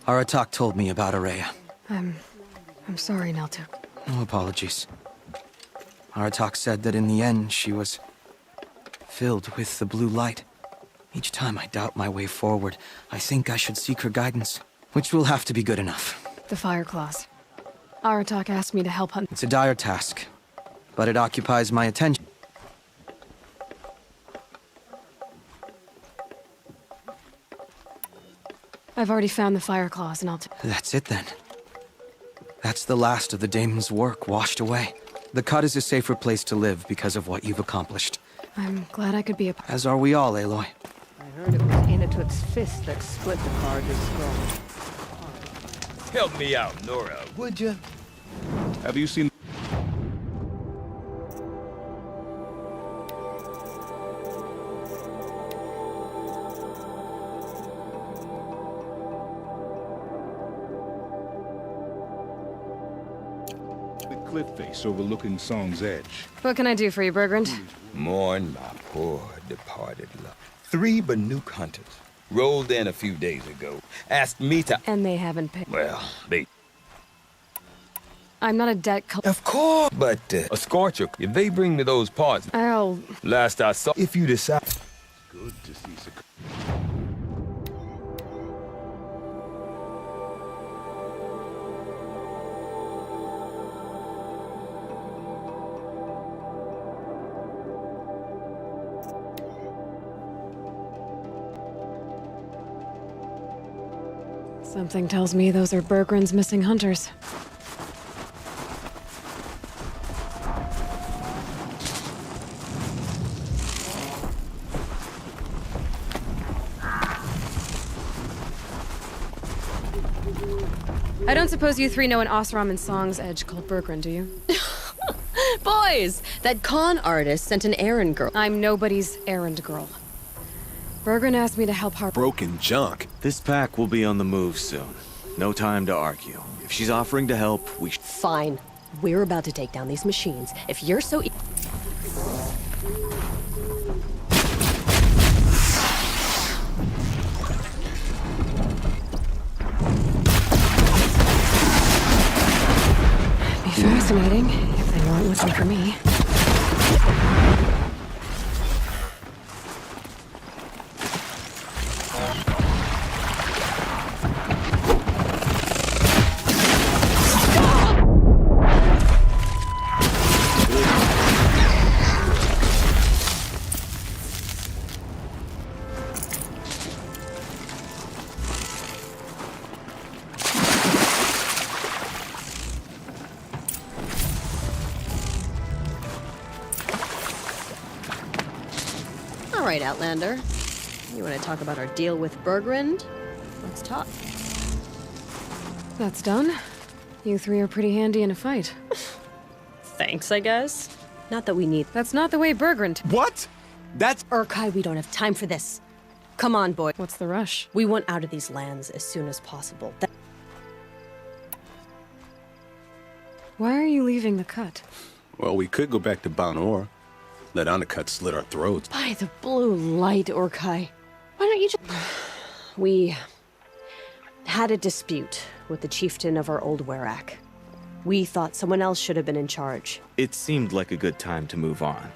[SPEAKER 12] Aratak told me about Araya.
[SPEAKER 1] I'm sorry, Naltuk.
[SPEAKER 12] No apologies. Aratak said that in the end she was filled with the blue light. Each time I doubt my way forward, I think I should seek her guidance, which will have to be good enough.
[SPEAKER 1] The fire claws. Aratak asked me to help hunt.
[SPEAKER 12] It's a dire task, but it occupies my attention.
[SPEAKER 1] I've already found the fire claws, and
[SPEAKER 12] That's it then. That's the last of the daemon's work washed away. The cut is a safer place to live because of what you've accomplished.
[SPEAKER 1] I'm glad I could be a part.
[SPEAKER 12] As are we all, Aloy.
[SPEAKER 13] I heard it was Inatuk's fist that split the Carter's skull.
[SPEAKER 10] Help me out, Nora, would you? Have you seen... cliff face overlooking Song's Edge?
[SPEAKER 1] What can I do for you, Bergrand?
[SPEAKER 10] Mourn my poor
[SPEAKER 14] departed love. 3 Banuk hunters rolled in a few days ago, asked me to...
[SPEAKER 1] And they haven't paid.
[SPEAKER 14] Well, they...
[SPEAKER 1] I'm not a debt collector.
[SPEAKER 14] Of course, but a scorcher, if they bring me those parts...
[SPEAKER 1] I'll...
[SPEAKER 14] Last I saw, if you decide...
[SPEAKER 10] Good to see Sik.
[SPEAKER 1] Something tells me those are Bergren's missing hunters. I don't suppose you 3 know an Osram and Song's edge called Bergren, do you?
[SPEAKER 15] Boys, that con artist sent an errand girl.
[SPEAKER 1] I'm nobody's errand girl. Bergren asked me to help Harper.
[SPEAKER 16] Broken junk. This pack will be on the move soon. No time to argue. If she's offering to help, we should...
[SPEAKER 15] Fine. We're about to take down these machines. If you're so...
[SPEAKER 1] Be fascinating if they weren't looking for me.
[SPEAKER 15] All right, Outlander. You want to talk about our deal with Bergren? Let's talk.
[SPEAKER 1] That's done. You 3 are pretty handy in a fight.
[SPEAKER 15] Thanks, I guess. Not that we need...
[SPEAKER 1] That's not the way Bergren...
[SPEAKER 16] What? That's...
[SPEAKER 15] Urkai, we don't have time for this. Come on, boy.
[SPEAKER 1] What's the rush?
[SPEAKER 15] We want out of these lands as soon as possible.
[SPEAKER 1] Why are you leaving the cut?
[SPEAKER 17] Well, we could go back to Banor. Let Undercut slit our throats.
[SPEAKER 15] By the blue light, Urkai. Why don't you just... We had a dispute with the chieftain of our old Werak. We thought someone else should have been in charge.
[SPEAKER 16] It seemed like a good time to move on.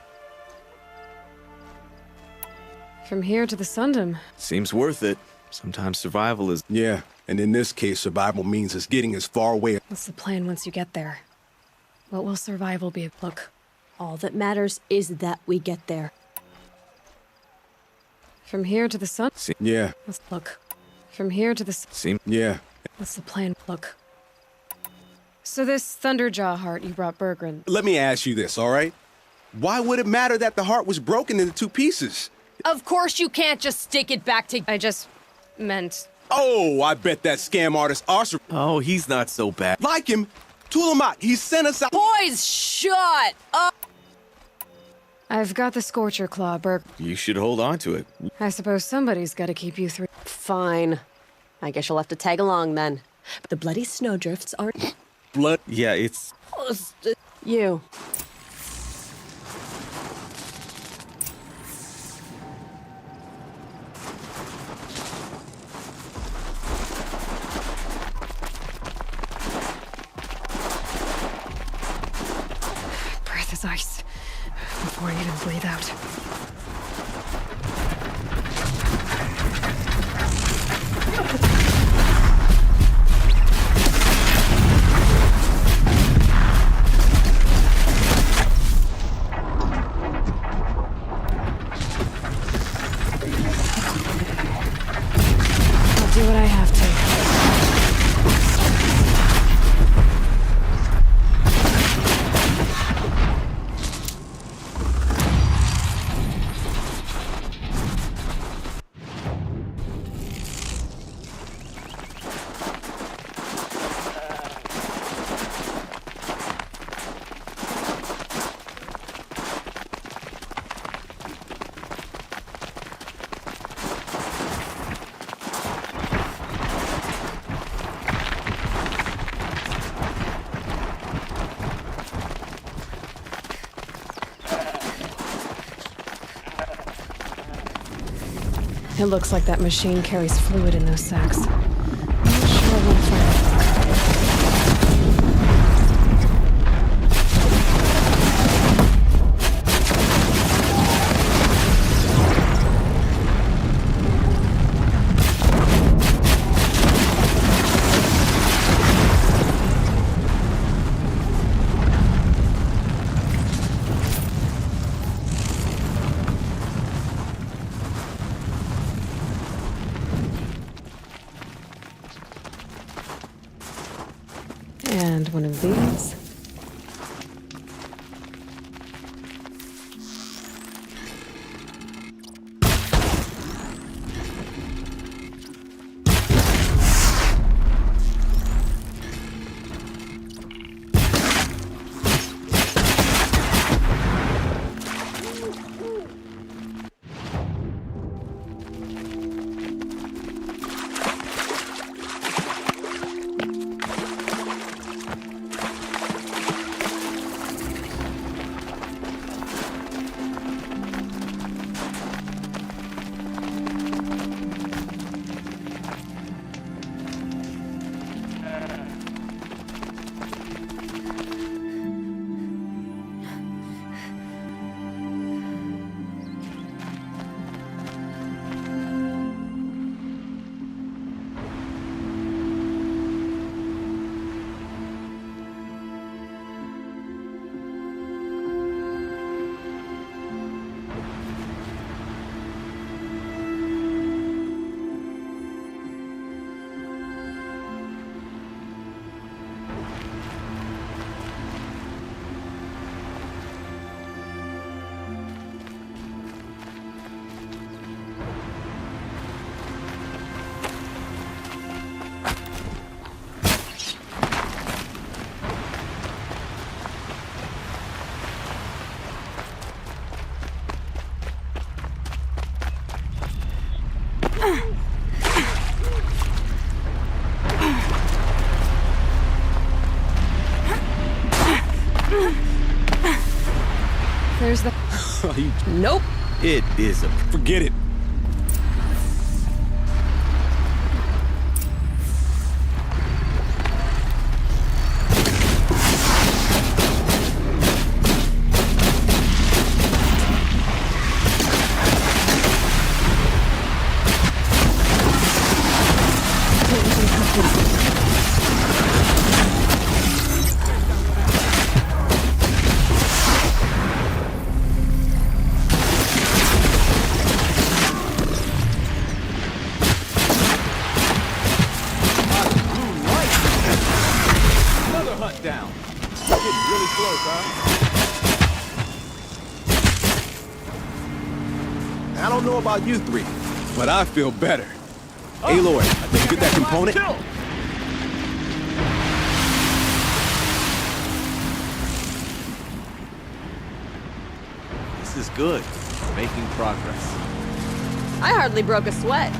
[SPEAKER 1] From here to the Sundom.
[SPEAKER 16] Seems worth it. Sometimes survival is...
[SPEAKER 17] Yeah, and in this case, survival means us getting as far away...
[SPEAKER 1] What's the plan once you get there? What will survival be? Look.
[SPEAKER 15] All that matters is that we get there.
[SPEAKER 1] From here to the sun?
[SPEAKER 17] Yeah.
[SPEAKER 1] Let's look. From here to the...
[SPEAKER 17] Yeah.
[SPEAKER 1] What's the plan? Look. So this Thunderjaw heart you brought Bergren...
[SPEAKER 17] Let me ask you this, all right? Why would it matter that the heart was broken into 2 pieces?
[SPEAKER 15] Of course you can't just stick it back to...
[SPEAKER 1] I just meant...
[SPEAKER 17] Oh, I bet that scam artist Arthur...
[SPEAKER 16] Oh, he's not so bad.
[SPEAKER 17] Like him. Tool him out. He sent us out...
[SPEAKER 15] Boys, shut up!
[SPEAKER 1] I've got the Scorcher Claw, Berg.
[SPEAKER 16] You should hold on to it.
[SPEAKER 1] I suppose somebody's got to keep you 3.
[SPEAKER 15] Fine. I guess you'll have to tag along then. But the bloody snowdrifts aren't...
[SPEAKER 17] Blood?
[SPEAKER 16] Yeah, it's...
[SPEAKER 15] You.
[SPEAKER 1] Breath is ice. Before I even breathe out. I'll do what I have to. It looks like that machine carries fluid in those sacks. I'm not sure I want to fire it. And one of these. There's the... Nope.
[SPEAKER 17] It is a... Forget it.
[SPEAKER 8] Down. Getting really close, huh?
[SPEAKER 17] I don't know about you three, but I feel better. Aloy, did you get that component?
[SPEAKER 16] This is good. We're making progress.
[SPEAKER 15] I hardly broke a sweat.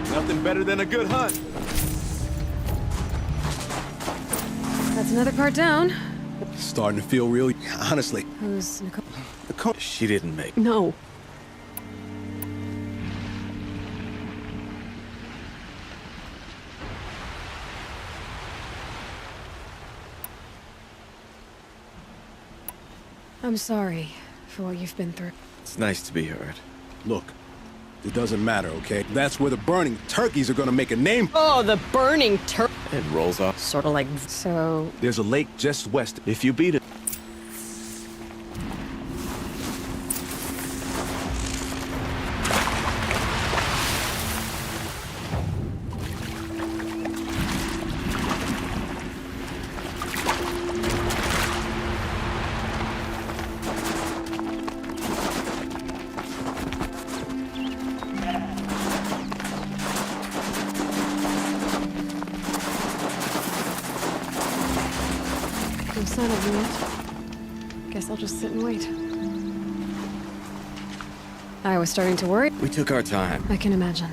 [SPEAKER 17] Nothing better than a good hunt.
[SPEAKER 1] That's another part down.
[SPEAKER 17] Starting to feel real, honestly.
[SPEAKER 1] Who's Nicole?
[SPEAKER 17] Nicole.
[SPEAKER 16] She didn't make.
[SPEAKER 15] No.
[SPEAKER 1] I'm sorry for what you've been through.
[SPEAKER 16] It's nice to be heard.
[SPEAKER 17] Look, it doesn't matter, okay? That's where the burning turkeys are gonna make a name.
[SPEAKER 15] Oh, the burning turkey.
[SPEAKER 16] It rolls off.
[SPEAKER 15] Sort of like... So...
[SPEAKER 17] There's a lake just west.
[SPEAKER 16] If you beat it.
[SPEAKER 1] sign of them yet. Guess I'll just sit and wait. I was starting to worry.
[SPEAKER 16] We took our time.
[SPEAKER 1] I can imagine.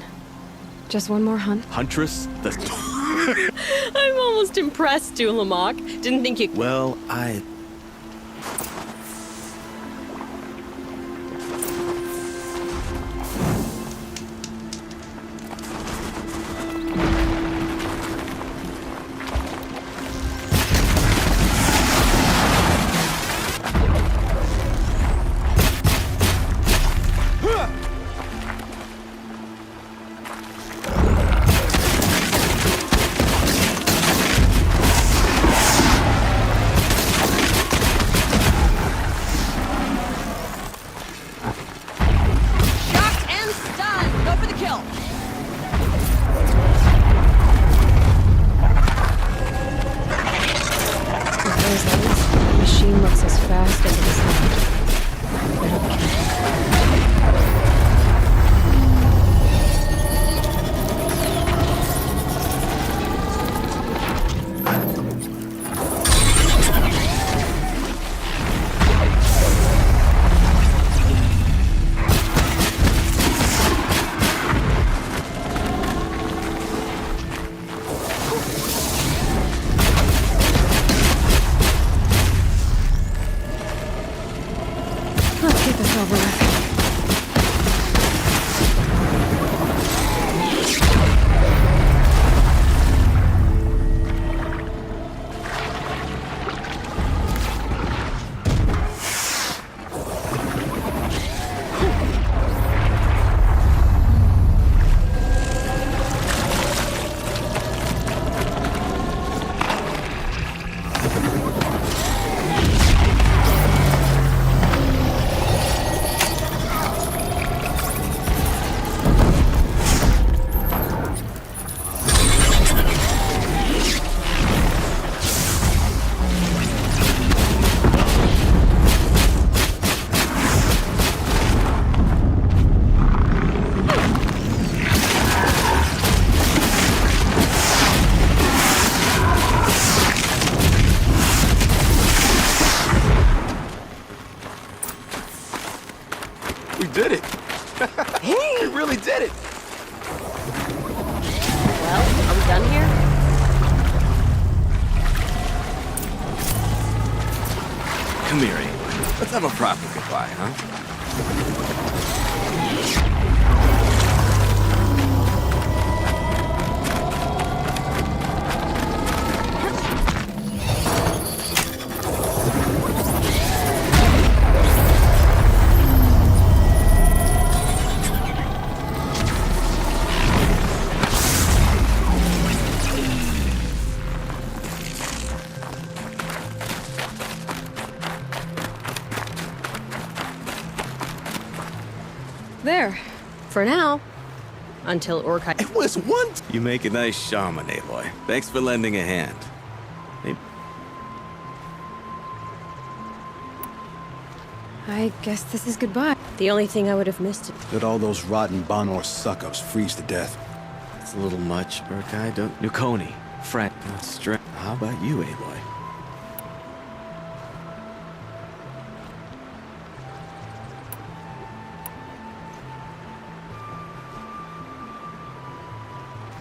[SPEAKER 1] Just one more hunt.
[SPEAKER 16] Huntress?
[SPEAKER 15] I'm almost impressed, Dulamok. Didn't think you...
[SPEAKER 16] Well,
[SPEAKER 17] did it! We really did it!
[SPEAKER 15] Well, are we done here?
[SPEAKER 16] Come here, Aloy. Let's have a proper goodbye, huh?
[SPEAKER 15] There. For now. Until Urkai...
[SPEAKER 17] It was one...
[SPEAKER 16] You make a nice shaman, Aloy. Thanks for lending a hand. Hey.
[SPEAKER 1] I guess this is goodbye.
[SPEAKER 15] The only thing I would have missed it.
[SPEAKER 17] Let all those rotten Banor suck-ups freeze to death.
[SPEAKER 16] It's a little much, Urkai. Don't... Nukoni. Friend. Not straight. How about you, Aloy?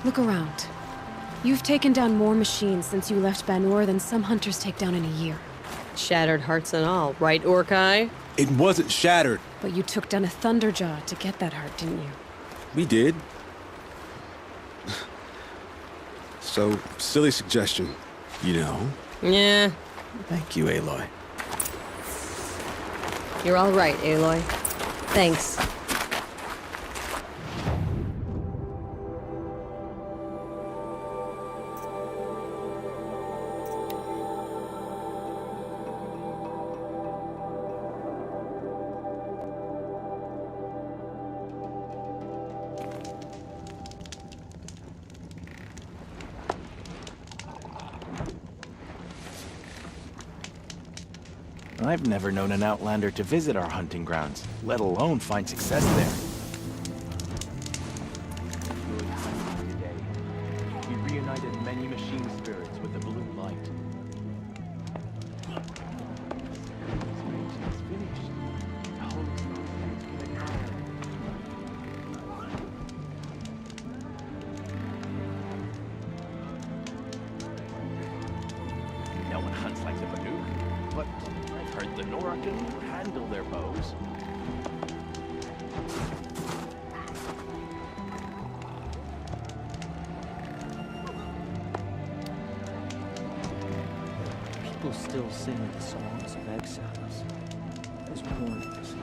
[SPEAKER 1] Look around. You've taken down more machines since you left Banor than some hunters take down in a year.
[SPEAKER 15] Shattered hearts and all, right, Urkai?
[SPEAKER 17] It wasn't shattered.
[SPEAKER 1] But you took down a Thunderjaw to get that heart, didn't you?
[SPEAKER 17] We did. So, silly suggestion.
[SPEAKER 16] You know?
[SPEAKER 15] Yeah.
[SPEAKER 16] Thank you, Aloy.
[SPEAKER 15] You're all right, Aloy. Thanks.
[SPEAKER 18] I've never known an outlander to visit our hunting grounds, let alone find success there. Today, we reunited many machine spirits with the blue light. hunts like the Banuk, but I've heard the Nora can handle their bows.
[SPEAKER 19] People still sing the songs of exiles as warnings.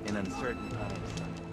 [SPEAKER 18] In uncertain times,